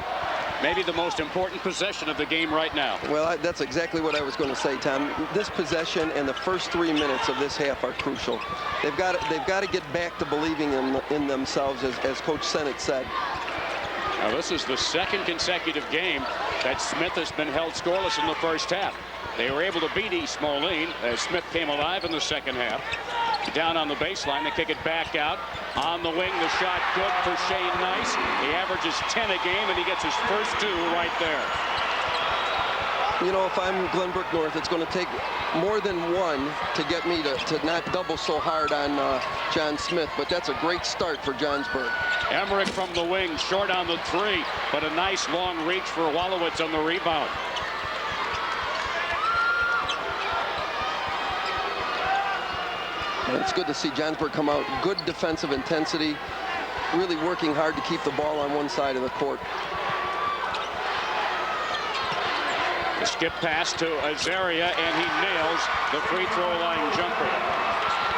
maybe the most important possession of the game right now. Well, that's exactly what I was going to say, Tom. This possession and the first 3 minutes of this half are crucial. They've got to get back to believing in themselves, as Coach Sennett said. Now, this is the second consecutive game that Smith has been held scoreless in the first half. They were able to beat East Moline as Smith came alive in the second half. Down on the baseline, they kick it back out. On the wing, the shot good for Shane Nice. He averages 10 a game, and he gets his first 2 right there. You know, if I'm Glenbrook North, it's going to take more than one to get me to not double so hard on John Smith, but that's a great start for Johnsburg. Emmerich from the wing, short on the 3, but a nice long reach for Wallowitz on the rebound. And it's good to see Johnsburg come out. Good defensive intensity, really working hard to keep the ball on one side of the court. The skip pass to Azaria, and he nails the free throw line jumper.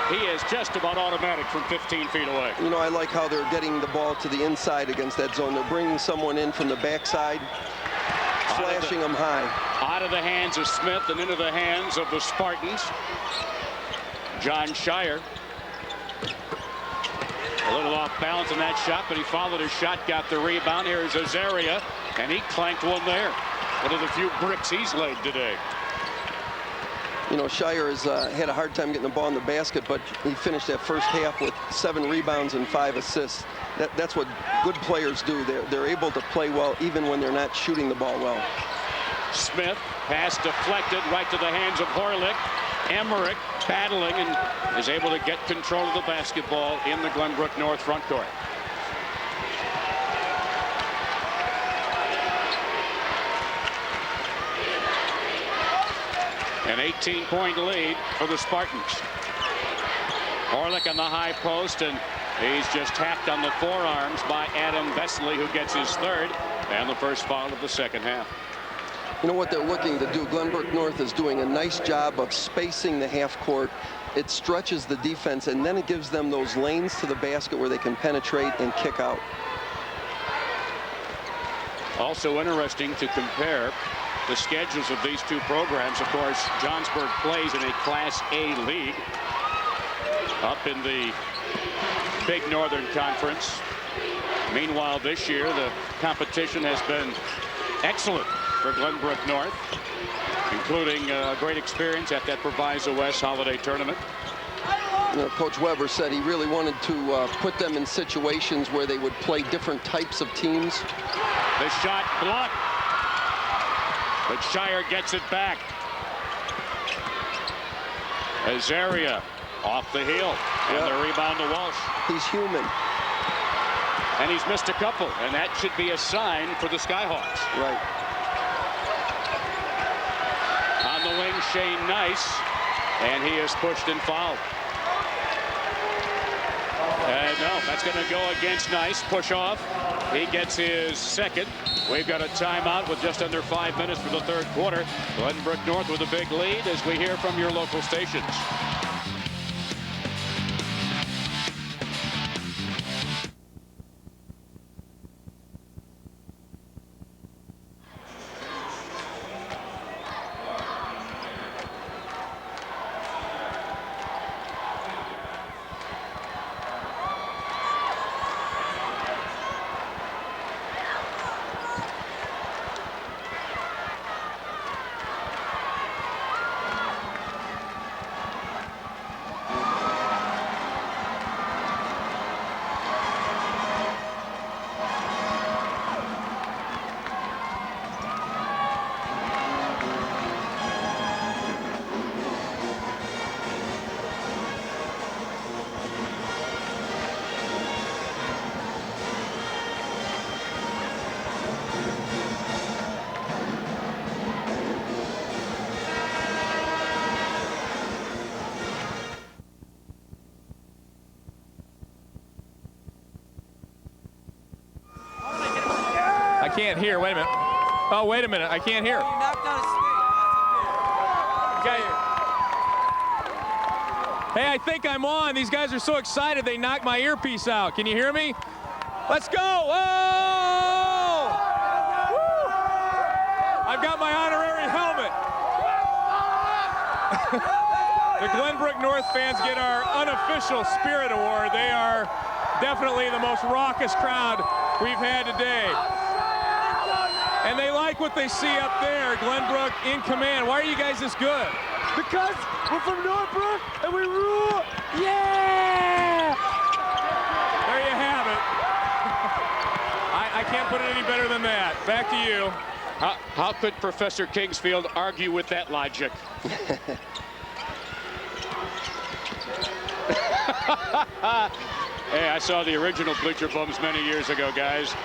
He is just about automatic from 15 feet away. You know, I like how they're getting the ball to the inside against that zone. They're bringing someone in from the backside, flashing them high. Out of the hands of Smith and into the hands of the Spartans. John Shire. A little off balance in that shot, but he followed his shot, got the rebound. Here's Azaria, and he clanked one there. One of the few bricks he's laid today. You know, Shire has had a hard time getting the ball in the basket, but he finished that first half with 7 rebounds and 5 assists. That's what good players do. They're able to play well even when they're not shooting the ball well. Smith, pass deflected right to the hands of Horlick. Emmerich battling and is able to get control of the basketball in the Glenbrook North front court. An 18-point lead for the Spartans. Horlick on the high post, and he's just tapped on the forearms by Adam Vesely, who gets his 3rd and the first foul of the second half. You know what they're looking to do? Glenbrook North is doing a nice job of spacing the half court. It stretches the defense, and then it gives them those lanes to the basket where they can penetrate and kick out. Also interesting to compare the schedules of these two programs. Of course, Johnsburg plays in a Class A league up in the Big Northern Conference. Meanwhile, this year, the competition has been excellent for Glenbrook North, including a great experience at that Proviso West Holiday Tournament. You know, Coach Weber said he really wanted to put them in situations where they would play different types of teams. The shot blocked, but Shire gets it back. Azaria off the heel, and the rebound to Walsh. He's human. And he's missed a couple, and that should be a sign for the Skyhawks. Right. On the wing, Shane Nice, and he is pushed and fouled. And no, that's going to go against Nice. Push off. He gets his 2nd. We've got a timeout with just under 5 minutes for the 3rd quarter. Glenbrook North with a big lead as we hear from your local stations. I can't hear. Wait a minute. Oh, wait a minute. I can't hear. Okay. Hey, I think I'm on. These guys are so excited they knocked my earpiece out. Can you hear me? Let's go. Oh! Woo! got my honorary helmet. The Glenbrook North fans get our unofficial Spirit Award. They are definitely the most raucous crowd we've had today. And they like what they see up there. Glenbrook in command. Why are you guys this good? Because we're from Northbrook and we rule. Yeah! There you have it. I can't put it any better than that. Back to you. How could Professor Kingsfield argue with that logic? Hey, I saw the original Bleacher Bums many years ago, guys.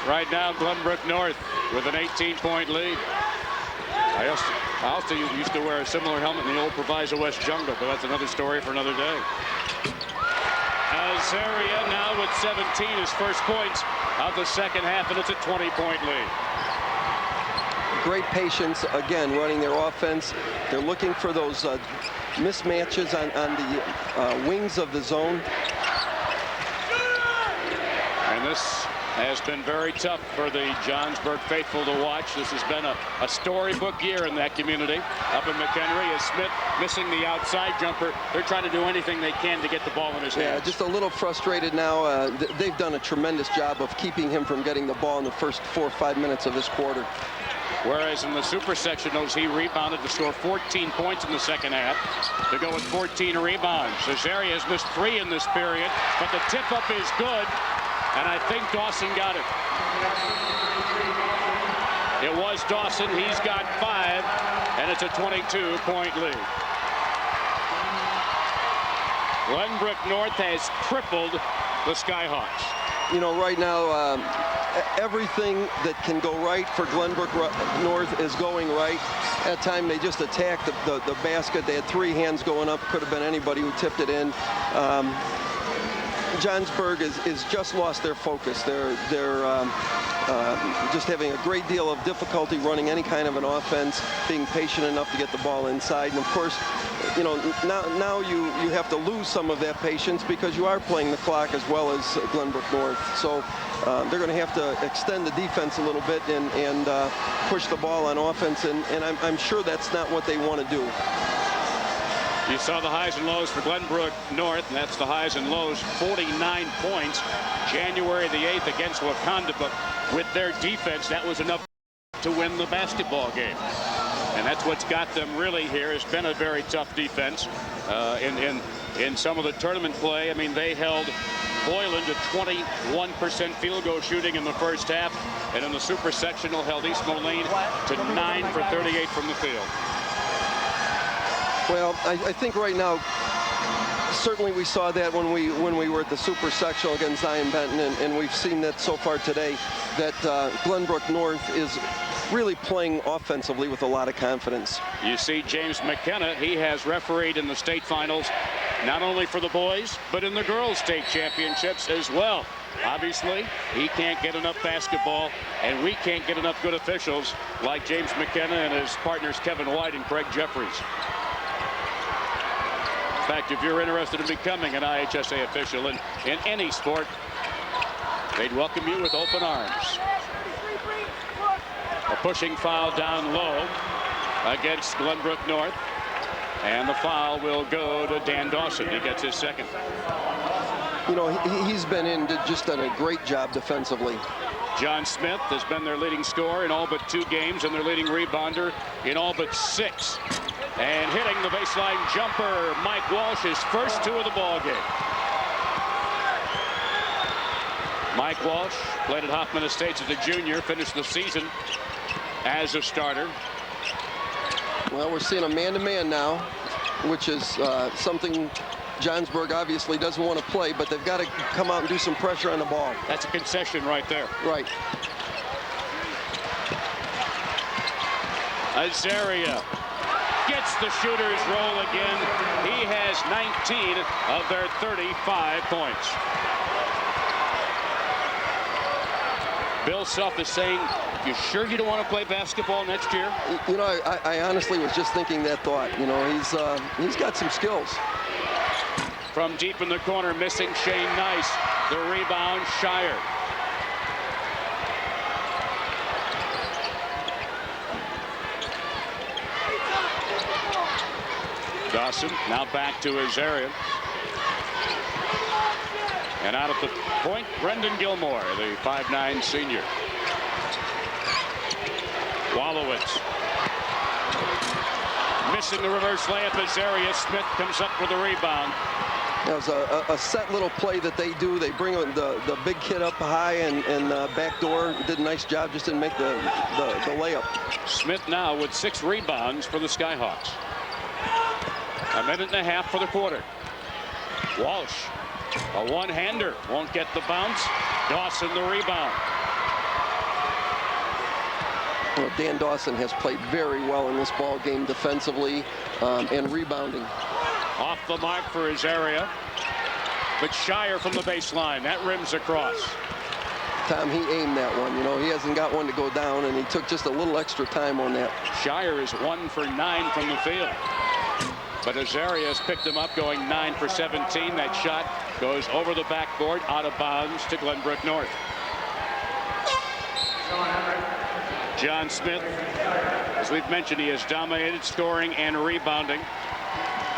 Right now, Glenbrook North with an 18-point lead. I also used to wear a similar helmet in the old Proviso West Jungle, but that's another story for another day. Azaria now with 17, his first points of the second half, and it's a 20-point lead. Great patience, again, running their offense. They're looking for those mismatches on the wings of the zone. And this has been very tough for the Johnsburg faithful to watch. This has been a storybook year in that community. Up in McHenry is Smith missing the outside jumper. They're trying to do anything they can to get the ball in his hands. Yeah, just a little frustrated now. They've done a tremendous job of keeping him from getting the ball in the first 4 or 5 minutes of this quarter. Whereas in the super sectionals, he rebounded to score 14 points in the second half to go with 14 rebounds. Azaria has missed 3 in this period, but the tip-up is good, and I think Dawson got it. It was Dawson. He's got 5, and it's a 22-point lead. Glenbrook North has crippled the Skyhawks. You know, right now, everything that can go right for Glenbrook North is going right. At time they just attacked the basket. They had 3 hands going up. Could have been anybody who tipped it in. Johnsburg is just lost their focus. They're just having a great deal of difficulty running any kind of an offense, being patient enough to get the ball inside. And of course, you know, now you have to lose some of that patience because you are playing the clock as well as Glenbrook North. So they're going to have to extend the defense a little bit and push the ball on offense. And I'm sure that's not what they want to do. You saw the highs and lows for Glenbrook North, and that's the highs and lows. 49 points January the 8th against Wakanda, but with their defense, that was enough to win the basketball game. And that's what's got them really here. It's been a very tough defense in some of the tournament play. I mean, they held Boylan to 21% field goal shooting in the first half, and in the super sectional held East Moline to 9 for 38 from the field. Well, I think right now, certainly we saw that when we were at the super sectional against Zion Benton, and we've seen that so far today, that Glenbrook North is really playing offensively with a lot of confidence. You see James McKenna, he has refereed in the state finals, not only for the boys, but in the girls' state championships as well. Obviously, he can't get enough basketball, and we can't get enough good officials like James McKenna and his partners Kevin White and Craig Jeffries. In fact, if you're interested in becoming an IHSA official in any sport, they'd welcome you with open arms. A pushing foul down low against Glenbrook North, and the foul will go to Dan Dawson. He gets his second. You know, he's been just done a great job defensively. John Smith has been their leading scorer in all but 2 games and their leading rebounder in all but 6. And hitting the baseline jumper, Mike Walsh, his first 2 of the ball game. Mike Walsh played at Hoffman Estates as a junior, finished the season as a starter. Well, we're seeing a man-to-man now, which is something Johnsburg obviously doesn't want to play, but they've got to come out and do some pressure on the ball. That's a concession right there. Right. Azaria gets the shooter's roll again. He has 19 of their 35 points. Bill Self is saying, you sure you don't want to play basketball next year? You know, I honestly was just thinking that thought. You know, he's got some skills. From deep in the corner, missing Shane Nice. The rebound, Shire. Dawson now back to his area. And out at the point, Brendan Gilmore, the 5'9" senior. Wallowitz missing the reverse layup. Azaria Smith comes up with a rebound. That was a set little play that they do. They bring the big kid up high and back door. Did a nice job, just didn't make the layup. Smith now with 6 rebounds for the Skyhawks. A minute and a half for the quarter. Walsh, a one-hander, won't get the bounce. Dawson the rebound. Well, Dan Dawson has played very well in this ball game defensively and rebounding. Off the mark for his area, but Shire from the baseline. That rims across. Tom, he aimed that one. You know, he hasn't got one to go down, and he took just a little extra time on that. Shire is 1 for 9 from the field. But Azaria has picked him up, going 9 for 17. That shot goes over the backboard, out of bounds to Glenbrook North. John Smith, as we've mentioned, he has dominated scoring and rebounding.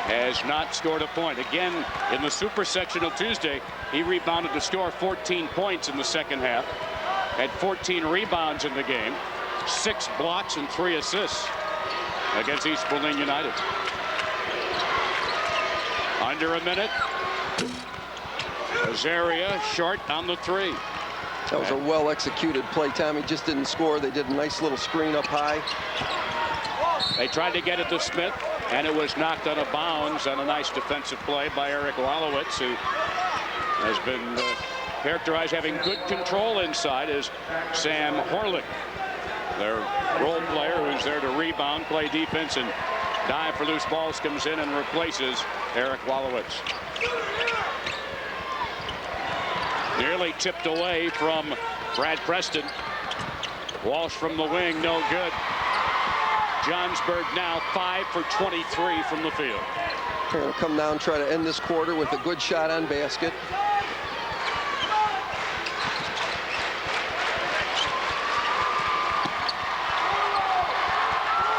Has not scored a point. Again, in the Super Sectional Tuesday, he rebounded to score 14 points in the second half. Had 14 rebounds in the game, 6 blocks and 3 assists against East Moline United. Under a minute. Azaria short on the 3. That was a well-executed play, Tommy. Just didn't score. They did a nice little screen up high. They tried to get it to Smith, and it was knocked out of bounds on a nice defensive play by Eric Wallowitz, who has been characterized having good control inside, is Sam Horlick, their role player who's there to rebound, play defense, and dive for loose balls, comes in and replaces Eric Wallowitz. Nearly tipped away from Brad Preston. Walsh from the wing, no good. Johnsburg now 5 for 23 from the field. They're going to come down, try to end this quarter with a good shot on basket.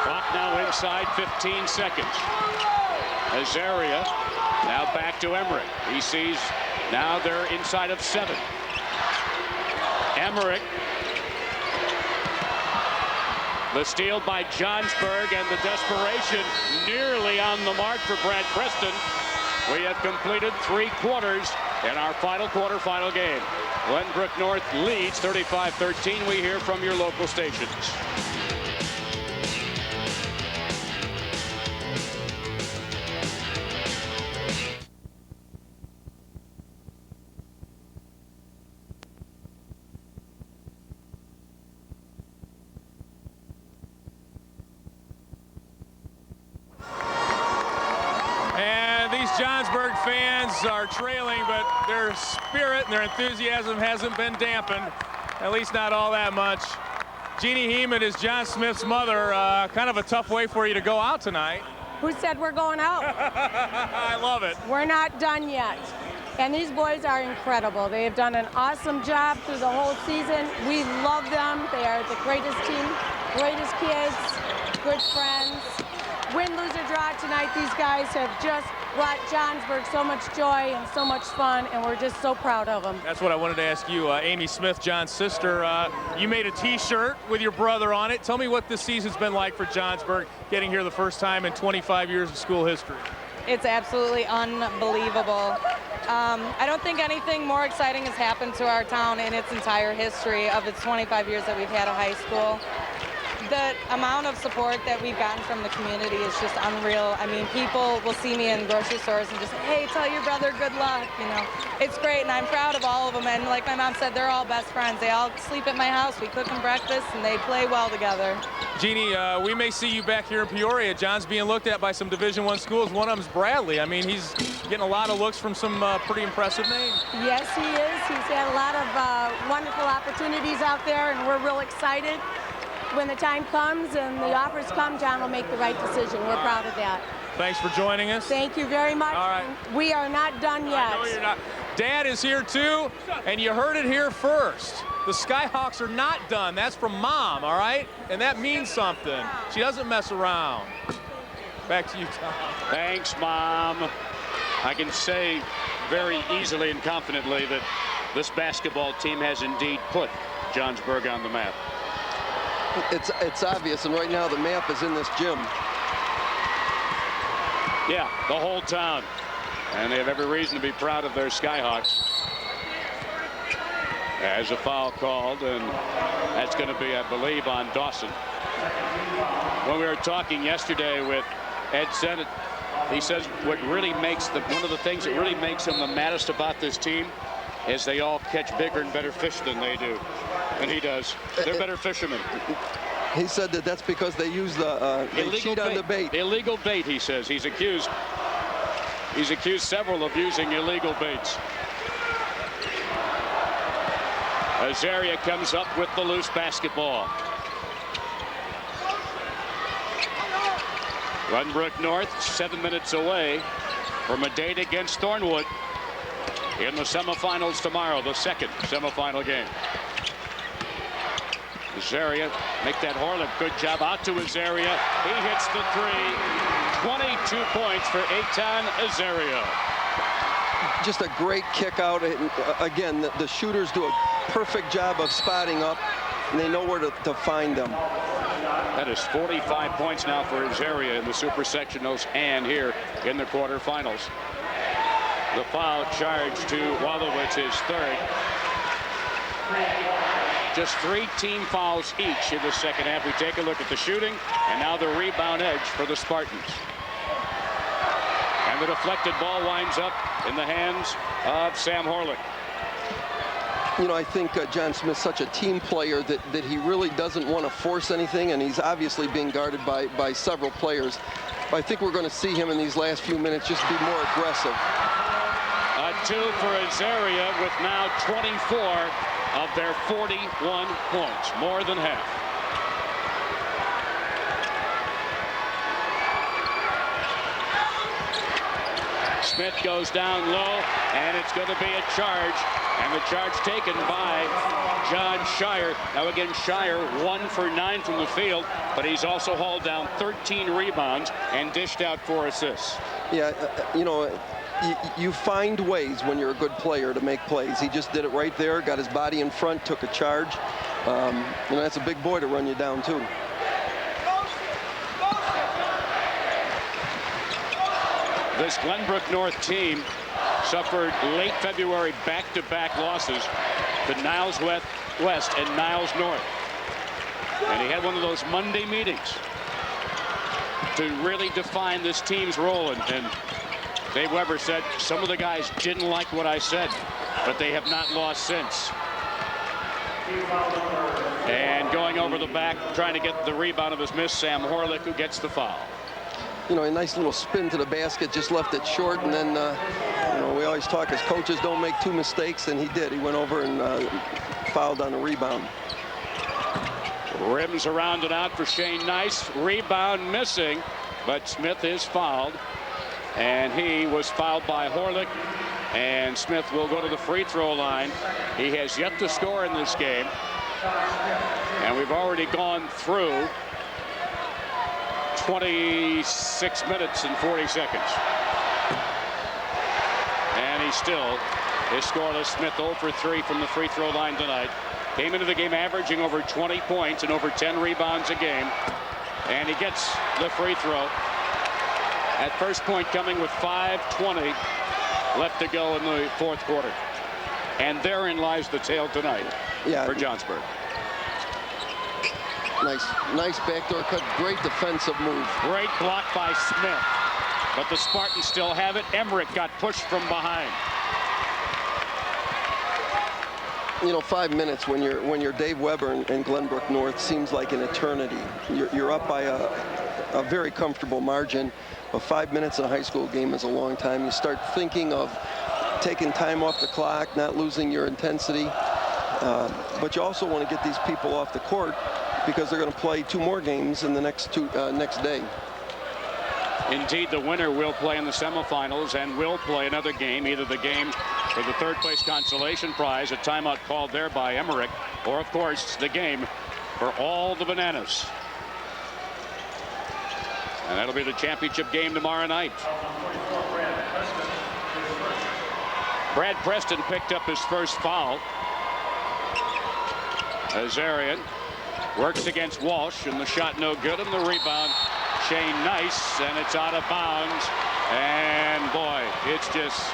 Clock now inside 15 seconds. Azaria now back to Emmerich. He sees now they're inside of 7. Emmerich. The steal by Johnsburg, and the desperation nearly on the mark for Brad Preston. We have completed 3 quarters in our final quarterfinal game. Glenbrook North leads 35-13. We hear from your local stations. Johnsburg fans are trailing, but their spirit and their enthusiasm hasn't been dampened, at least not all that much. Jeannie Heeman is John Smith's mother. Kind of a tough way for you to go out tonight. Who said we're going out? I love it. We're not done yet. And these boys are incredible. They have done an awesome job through the whole season. We love them. They are the greatest team, greatest kids, good friends. Win, lose, or draw tonight, these guys have just brought Johnsburg so much joy and so much fun, and we're just so proud of them. That's what I wanted to ask you. Amy Smith, John's sister, you made a T-shirt with your brother on it. Tell me what this season's been like for Johnsburg, getting here the first time in 25 years of school history. It's absolutely unbelievable. I don't think anything more exciting has happened to our town in its entire history of its 25 years that we've had a high school. The amount of support that we've gotten from the community is just unreal. I mean, people will see me in grocery stores and just say, hey, tell your brother good luck, you know. It's great, and I'm proud of all of them. And like my mom said, they're all best friends. They all sleep at my house. We cook them breakfast, and they play well together. Jeannie, we may see you back here in Peoria. John's being looked at by some Division I schools. One of them's Bradley. I mean, he's getting a lot of looks from some pretty impressive names. Yes, he is. He's had a lot of wonderful opportunities out there, and we're real excited. When the time comes and the offers come, John will make the right decision. We're proud of that. Thanks for joining us. Thank you very much. All right. We are not done yet. I know you're not. Dad is here too, and you heard it here first. The Skyhawks are not done. That's from Mom, all right? And that means something. She doesn't mess around. Back to you, Tom. Thanks, Mom. I can say very easily and confidently that this basketball team has indeed put Johnsburg on the map. It's obvious, and right now the map is in this gym. Yeah, the whole town. And they have every reason to be proud of their Skyhawks. As a foul called, and that's going to be, I believe, on Dawson. When we were talking yesterday with Ed Sennett, he says what really makes one of the things that really makes him the maddest about this team is they all catch bigger and better fish than they do. And he does. They're better fishermen. He said that that's because they use they cheat on the bait. Illegal bait, he says. He's accused several of using illegal baits. Azaria comes up with the loose basketball. Glenbrook North 7 minutes away from a date against Thornwood in the semifinals tomorrow, the second semifinal game. Azaria make that Horlick. Good job out to Azaria. He hits the three. 22 points for Eitan Azaria. Just a great kick out. Again, the shooters do a perfect job of spotting up, and they know where to find them. That is 45 points now for Azaria in the super sectionals and here in the quarterfinals. The foul charge to Wallowitz, his third. Just 3 team fouls each in the second half. We take a look at the shooting, and now the rebound edge for the Spartans. And the deflected ball winds up in the hands of Sam Horlick. You know, I think John Smith's such a team player that he really doesn't want to force anything, and he's obviously being guarded by several players. But I think we're going to see him in these last few minutes just be more aggressive. A 2 for Azaria with now 24 of their 41 points, more than half. Smith goes down low, and it's going to be a charge. And the charge taken by John Shire. Now again, Shire 1 for 9 from the field, but he's also hauled down 13 rebounds and dished out 4 assists. Yeah, you know, you find ways when you're a good player to make plays. He just did it right there, got his body in front, took a charge. You know, that's a big boy to run you down too. This Glenbrook North team suffered late February back-to-back losses to Niles West and Niles North. And he had one of those Monday meetings to really define this team's role. And Dave Weber said, some of the guys didn't like what I said, but they have not lost since. And going over the back, trying to get the rebound of his miss, Sam Horlick, who gets the foul. You know, a nice little spin to the basket, just left it short, and then, you know, we always talk as coaches, don't make 2 mistakes, and he did. He went over and fouled on the rebound. Rims around and out for Shane Nice. Rebound missing, but Smith is fouled, and he was fouled by Horlick, and Smith will go to the free throw line. He has yet to score in this game, and we've already gone through 26 minutes and 40 seconds. And he still is scoreless. Smith 0 for 3 from the free throw line tonight. Came into the game averaging over 20 points and over 10 rebounds a game. And he gets the free throw. At first point coming with 5:20 left to go in the fourth quarter. And therein lies the tale tonight for Johnsburg. Nice backdoor cut. Great defensive move. Great block by Smith. But the Spartans still have it. Emmerich got pushed from behind. You know, 5 minutes when you're Dave Weber and Glenbrook North seems like an eternity. You're up by a very comfortable margin. But 5 minutes in a high school game is a long time. You start thinking of taking time off the clock, not losing your intensity. But you also want to get these people off the court, because they're going to play 2 more games in the next day. Indeed, the winner will play in the semifinals and will play another game, either the game for the third place consolation prize, a timeout called there by Emmerich, or of course the game for all the bananas. And that'll be the championship game tomorrow night. Brad Preston picked up his first foul. Azarian works against Walsh, and the shot no good, and the rebound Shane Nice, and it's out of bounds. And boy, it's just,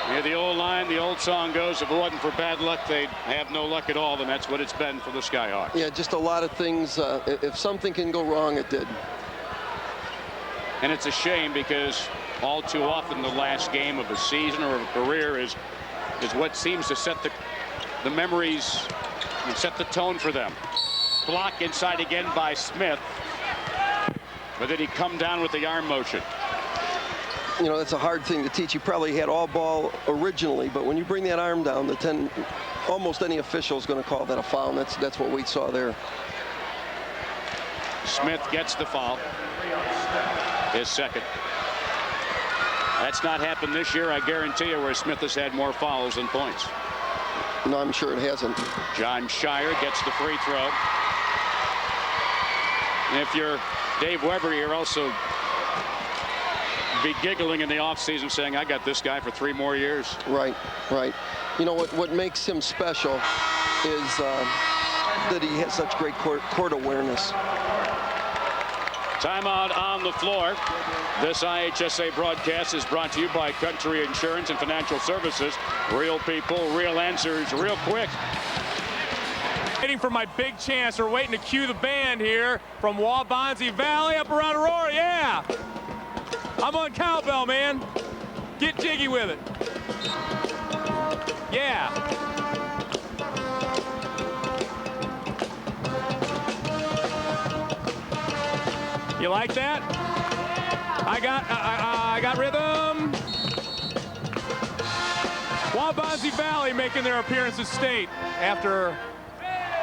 yeah, the old line, the old song goes, if it wasn't for bad luck, they'd have no luck at all, and that's what it's been for the Skyhawks. Yeah, just a lot of things. If something can go wrong, it did. And it's a shame, because all too often the last game of a season or a career is what seems to set the memories and set the tone for them. Block inside again by Smith, but then he come down with the arm motion. You know, that's a hard thing to teach. He probably had all ball originally, but when you bring that arm down, almost any official is going to call that a foul, and that's what we saw there. Smith gets the foul, his second. That's not happened this year, I guarantee you, where Smith has had more fouls than points. No, I'm sure it hasn't. John Shire gets the free throw. And if you're Dave Weber, you're also be giggling in the offseason saying, I got this guy for 3 more years. Right, right. You know, what makes him special is that he has such great court awareness. Timeout on the floor. This IHSA broadcast is brought to you by Country Insurance and Financial Services. Real people, real answers, real quick. Waiting for my big chance. We're waiting to cue the band here from Waubonsie Valley up around Aurora. Yeah, I'm on cowbell, man. Get jiggy with it. Yeah. You like that? I got rhythm. Waubonsie Valley making their appearance at state after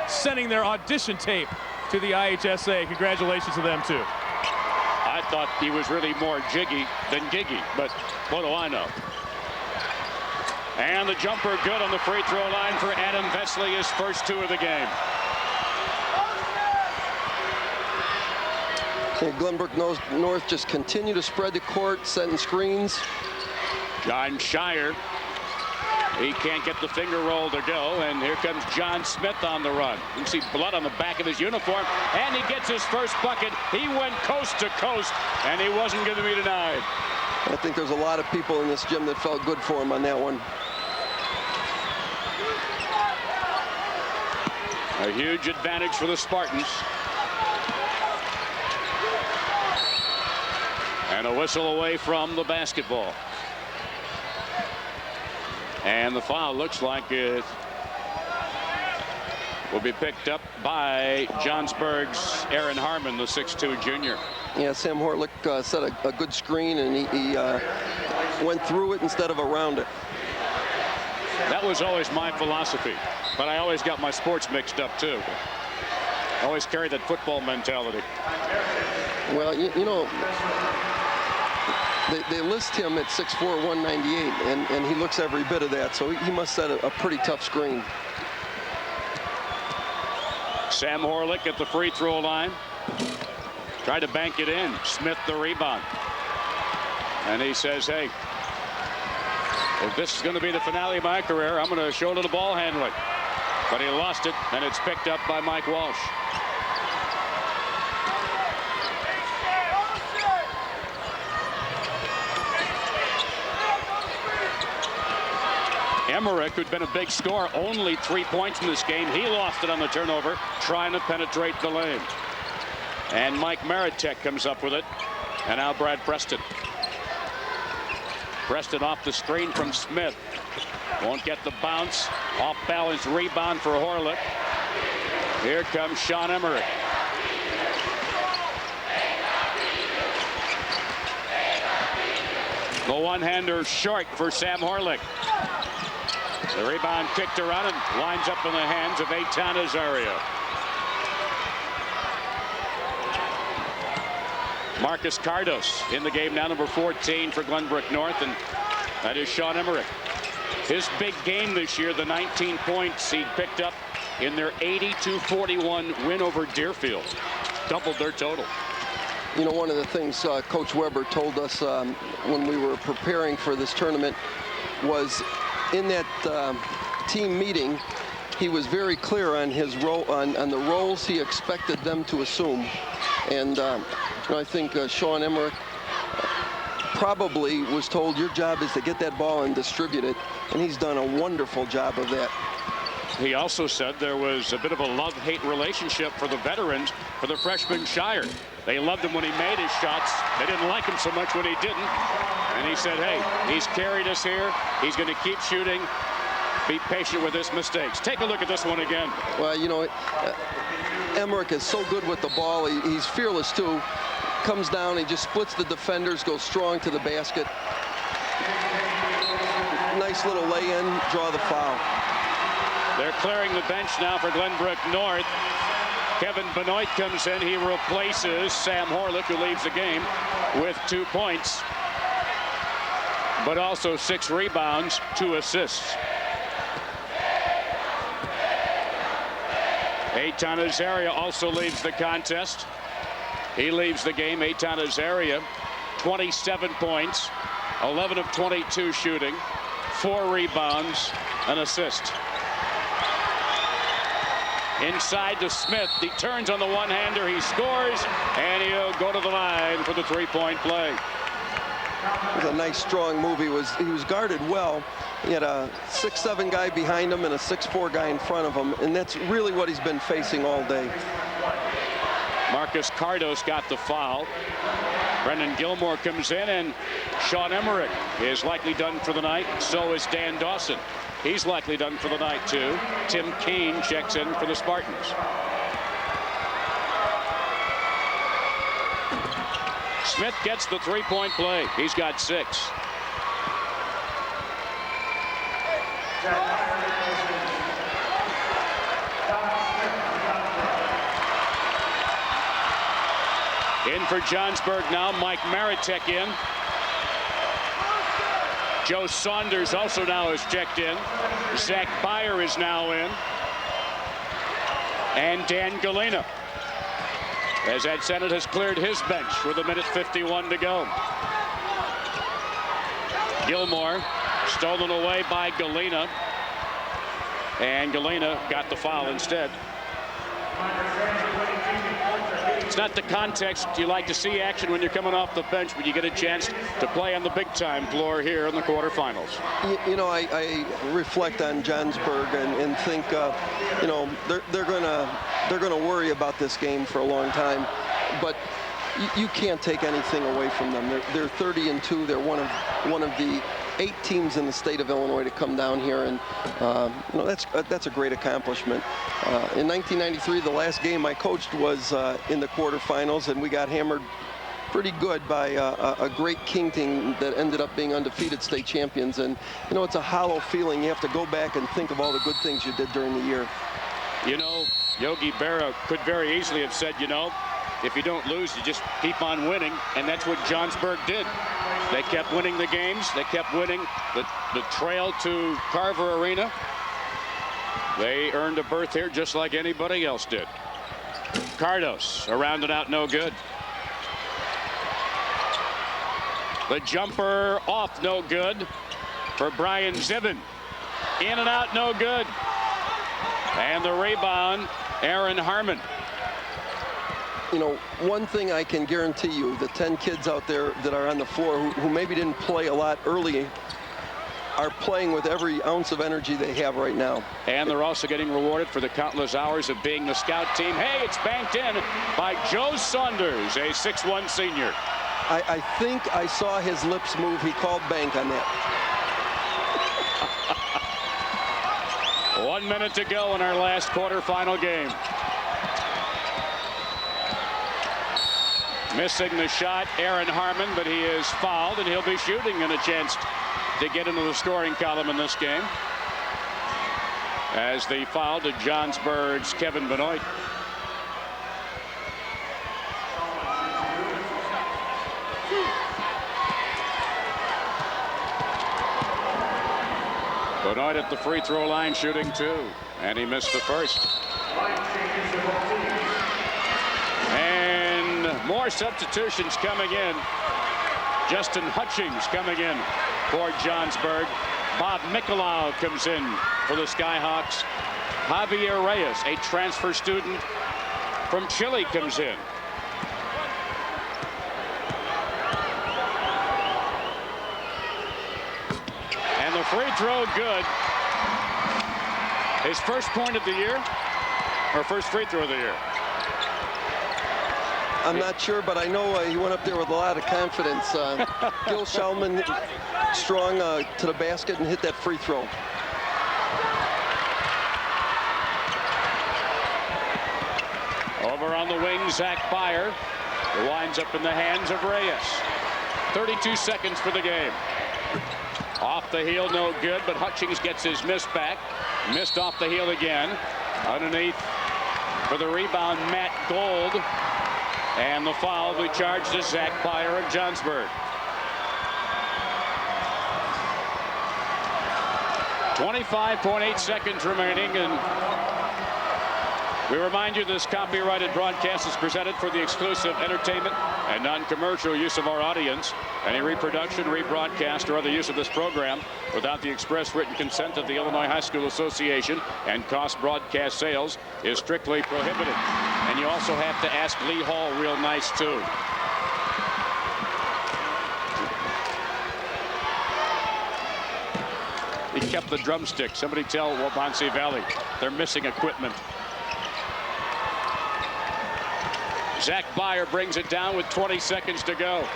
sending their audition tape to the IHSA. Congratulations to them too. I thought he was really more jiggy than giggy, but what do I know? And the jumper good on the free throw line for Adam Vesley, his first 2 of the game. Glenbrook North just continue to spread the court, setting screens. John Shire, he can't get the finger roll to go, and here comes John Smith on the run. You can see blood on the back of his uniform, and he gets his first bucket. He went coast to coast, and he wasn't going to be denied. I think there's a lot of people in this gym that felt good for him on that one. A huge advantage for the Spartans. And a whistle away from the basketball. And the foul looks like it will be picked up by Johnsburg's Aaron Harmon, the 6'2" junior. Yeah, Sam Horlick set a good screen, and he went through it instead of around it. That was always my philosophy, but I always got my sports mixed up too. I always carry that football mentality. Well, you know, they list him at 6'4", 198, and he looks every bit of that, so he must set a pretty tough screen. Sam Horlick at the free throw line. Tried to bank it in. Smith the rebound. And he says, hey, if this is going to be the finale of my career, I'm going to show a little ball handling. But he lost it, and it's picked up by Mike Walsh. Emmerich, who'd been a big scorer, only 3 points in this game. He lost it on the turnover, trying to penetrate the lane. And Mike Maritek comes up with it. And now Brad Preston. Preston off the screen from Smith. Won't get the bounce. Off balance rebound for Horlick. Here comes Sean Emmerich. The one-hander short for Sam Horlick. The rebound kicked around and winds up in the hands of Eitan Azario. Marcus Cardos in the game now, number 14 for Glenbrook North, and that is Sean Emmerich. His big game this year, the 19 points he picked up in their 82-41 win over Deerfield. Doubled their total. You know, one of the things Coach Weber told us when we were preparing for this tournament was in that team meeting, he was very clear on his role, on the roles he expected them to assume. And you know, I think Sean Emmerich probably was told, your job is to get that ball and distribute it, and he's done a wonderful job of that. He also said there was a bit of a love-hate relationship for the veterans, for the freshman Shire. They loved him when he made his shots. They didn't like him so much when he didn't. And he said, hey, he's carried us here. He's going to keep shooting. Be patient with his mistakes. Take a look at this one again. Well, you know, Emmerich is so good with the ball. He's fearless, too. Comes down, he just splits the defenders, goes strong to the basket. Nice little lay-in, draw the foul. They're clearing the bench now for Glenbrook North. Kevin Benoit comes in. He replaces Sam Horlick, who leaves the game with 2 points, but also 6 rebounds, 2 assists. Eitan Azaria also leaves the contest. He leaves the game. Eitan Azaria, 27 points, 11 of 22 shooting, 4 rebounds, an assist. Inside to Smith. He turns on the one-hander. He scores, and he'll go to the line for the three-point play. It was a nice, strong move. He was guarded well. He had a 6'7" guy behind him and a 6'4" guy in front of him, and that's really what he's been facing all day. Marcus Cardos got the foul. Brendan Gilmore comes in, and Sean Emmerich is likely done for the night. So is Dan Dawson. He's likely done for the night, too. Tim Kane checks in for the Spartans. Smith gets the three-point play. He's got 6. In for Johnsburg now, Mike Maritek in. Joe Saunders also now has checked in. Zach Byer is now in. And Dan Galena, as Ed Sennett has cleared his bench with 1:51 to go. Gilmore stolen away by Galena. And Galena got the foul instead. It's not the context you like to see action when you're coming off the bench, but you get a chance to play on the big-time floor here in the quarterfinals. You know, I reflect on Johnsburg and think, you know, they're gonna worry about this game for a long time, but you can't take anything away from them. They're 30-2. They're one of the 8 teams in the state of Illinois to come down here, and you know, that's a great accomplishment. In 1993, the last game I coached was in the quarterfinals, and we got hammered pretty good by a great King team that ended up being undefeated state champions. And you know, it's a hollow feeling. You have to go back and think of all the good things you did during the year. You know, Yogi Berra could very easily have said, you know, if you don't lose, you just keep on winning, and that's what Johnsburg did. They kept winning the games. They kept winning the trail to Carver Arena. They earned a berth here just like anybody else did. Cardos around and out, no good. The jumper off, no good for Brian Zibin. In and out, no good. And the rebound, Aaron Harmon. You know, one thing I can guarantee you, the 10 kids out there that are on the floor who maybe didn't play a lot early are playing with every ounce of energy they have right now. And they're also getting rewarded for the countless hours of being the scout team. Hey, it's banked in by Joe Saunders, a 6'1" senior. I think I saw his lips move. He called bank on that. 1 minute to go in our last quarterfinal game. Missing the shot, Aaron Harmon, but he is fouled, and he'll be shooting and a chance to get into the scoring column in this game, as the foul to Johnsburg's Kevin Benoit. Benoit at the free throw line shooting 2, and he missed the first. And more more substitutions coming in. Justin Hutchings coming in for Johnsburg. Bob Mikulau comes in for the Skyhawks. Javier Reyes, a transfer student from Chile, comes in. And the free throw good. His first point of the year, or first free throw of the year. I'm not sure, but I know he went up there with a lot of confidence. Gil Schauman strong to the basket and hit that free throw. Over on the wing, Zach Byer. It winds up in the hands of Reyes. 32 seconds for the game. Off the heel, no good, but Hutchings gets his miss back. Missed off the heel again. Underneath for the rebound, Matt Gold. And the foul will be charged to Zach Byer of Johnsburg. 25.8 seconds remaining, and we remind you this copyrighted broadcast is presented for the exclusive entertainment and non-commercial use of our audience. Any reproduction, rebroadcast, or other use of this program without the express written consent of the Illinois High School Association and cost broadcast sales is strictly prohibited. And you also have to ask Lee Hall real nice, too. He kept the drumstick. Somebody tell Waubonsee Valley they're missing equipment. Zach Byer brings it down with 20 seconds to go.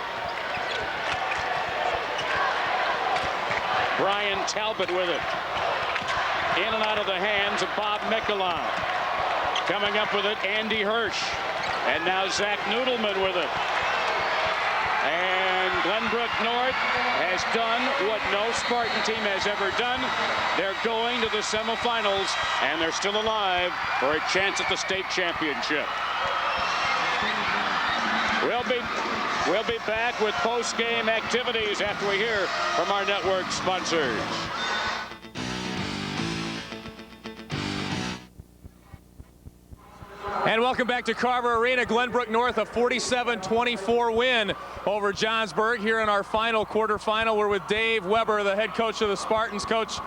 Brian Talbot with it. In and out of the hands of Bob Mikulau. Coming up with it, Andy Hirsch. And now Zach Noodleman with it. And Glenbrook North has done what no Spartan team has ever done. They're going to the semifinals, and they're still alive for a chance at the state championship. We'll be back with post-game activities after we hear from our network sponsors. And welcome back to Carver Arena. Glenbrook North, a 47-24 win over Johnsburg here in our final quarterfinal. We're with Dave Weber, the head coach of the Spartans. Coach,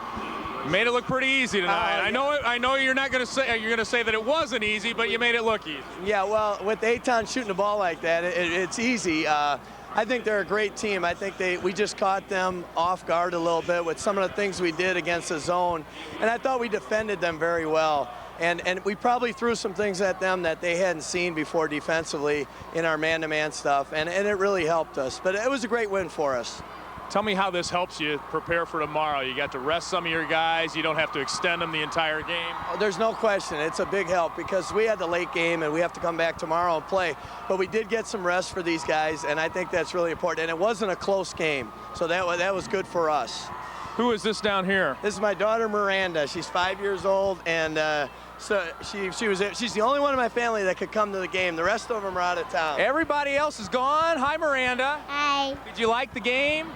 made it look pretty easy tonight. I know you're not going to say that it wasn't easy, but you made it look easy. Yeah, well, with Aton shooting the ball like that, it's easy. I think they're a great team. I think we just caught them off guard a little bit with some of the things we did against the zone, and I thought we defended them very well. And we probably threw some things at them that they hadn't seen before defensively in our man-to-man stuff, and it really helped us. But it was a great win for us. Tell me how this helps you prepare for tomorrow. You got to rest some of your guys. You don't have to extend them the entire game. Oh, there's no question. It's a big help because we had the late game and we have to come back tomorrow and play. But we did get some rest for these guys, and I think that's really important. And it wasn't a close game, so that was good for us. Who is this down here? This is my daughter Miranda. She's 5 years old, and so she's the only one in my family that could come to the game. The rest of them are out of town. Everybody else is gone. Hi, Miranda. Hi. Did you like the game?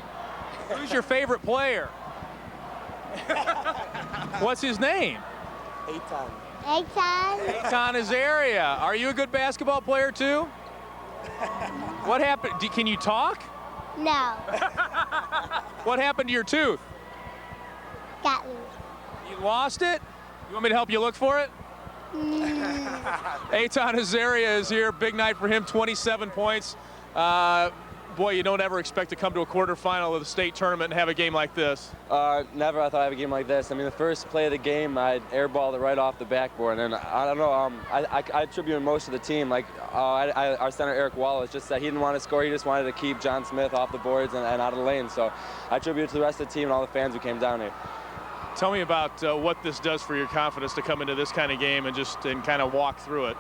Who's your favorite player? What's his name? Aton. Aton Azaria. Are you a good basketball player too? What happened? Can you talk? No. What happened to your tooth? Got loose. You lost it? You want me to help you look for it? Aton Azaria is here. Big night for him, 27 points. Boy, you don't ever expect to come to a quarterfinal of the state tournament and have a game like this. Never I thought I'd have a game like this. I mean, the first play of the game, I airballed it right off the backboard. And I don't know, I attribute most of the team. Like our center, Eric Wallace, just said he didn't want to score. He just wanted to keep John Smith off the boards and out of the lane. So I attribute it to the rest of the team and all the fans who came down here. Tell me about what this does for your confidence to come into this kind of game and kind of walk through it.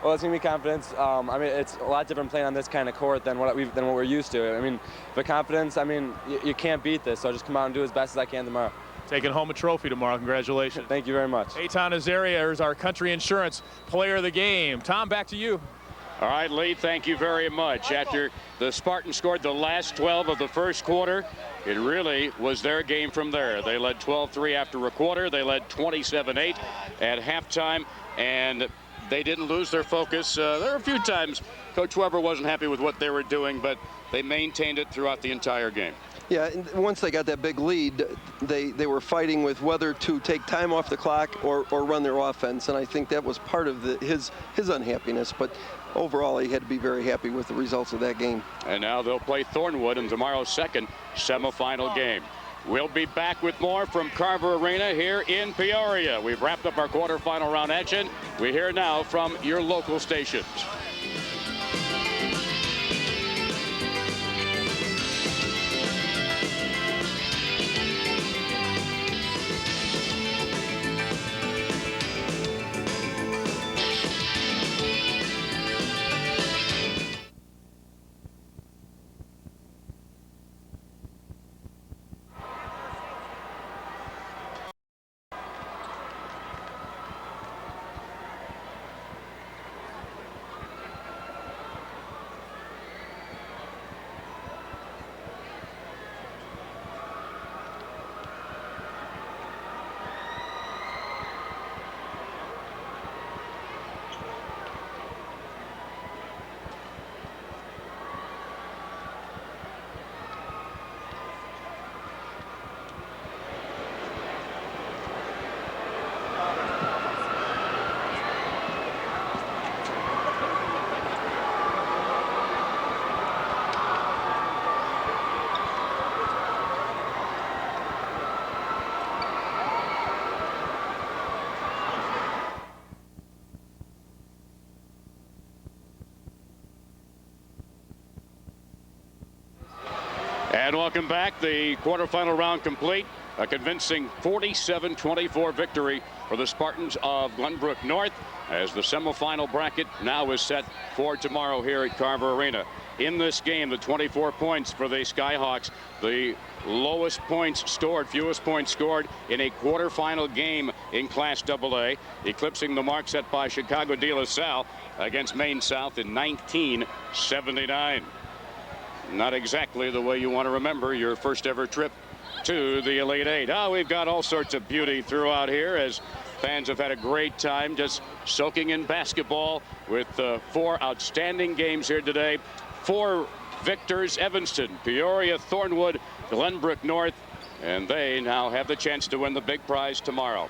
Well, it's giving me confidence. I mean, it's a lot different playing on this kind of court than what we're used to. I mean, the confidence. I mean, you can't beat this. So I'll just come out and do as best as I can tomorrow. Taking home a trophy tomorrow. Congratulations. Thank you very much. Aton Azaria is our Country Insurance Player of the Game. Tom, back to you. All right, Lee, thank you very much. After the Spartans scored the last 12 of the first quarter, it really was their game from there. They led 12-3 after a quarter. They led 27-8 at halftime. And they didn't lose their focus. There were a few times Coach Weber wasn't happy with what they were doing, but they maintained it throughout the entire game. Yeah, and once they got that big lead, they were fighting with whether to take time off the clock or run their offense, and I think that was part of his unhappiness. But overall, he had to be very happy with the results of that game. And now they'll play Thornwood in tomorrow's second semifinal game. We'll be back with more from Carver Arena here in Peoria. We've wrapped up our quarterfinal round action. We hear now from your local stations. And welcome back. The quarterfinal round complete. A convincing 47-24 victory for the Spartans of Glenbrook North, as the semifinal bracket now is set for tomorrow here at Carver Arena. In this game, the 24 points for the Skyhawks, the lowest points scored, fewest points scored in a quarterfinal game in Class AA, eclipsing the mark set by Chicago De La Salle against Maine South in 1979. Not exactly the way you want to remember your first ever trip to the Elite Eight. We've got all sorts of beauty throughout here as fans have had a great time just soaking in basketball with 4 outstanding games here today. 4 victors: Evanston, Peoria, Thornwood, Glenbrook North, and they now have the chance to win the big prize tomorrow.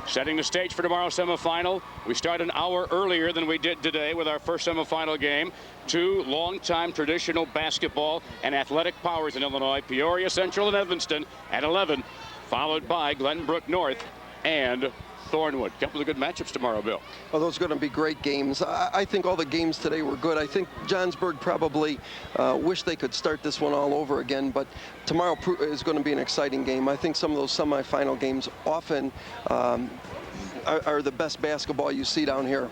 Setting the stage for tomorrow's semifinal, we start an hour earlier than we did today with our first semifinal game. 2 longtime traditional basketball and athletic powers in Illinois, Peoria Central and Evanston at 11, followed by Glenbrook North and Thornwood. A couple of good matchups tomorrow, Bill. Oh, those are going to be great games. I think all the games today were good. I think Johnsburg probably wish they could start this one all over again, but tomorrow is going to be an exciting game. I think some of those semifinal games often are the best basketball you see down here.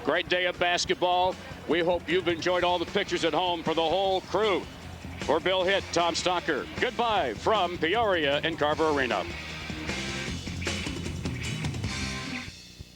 Great day of basketball. We hope you've enjoyed all the pictures at home. For the whole crew, for Bill Hitt, Tom Stocker, goodbye from Peoria and Carver Arena.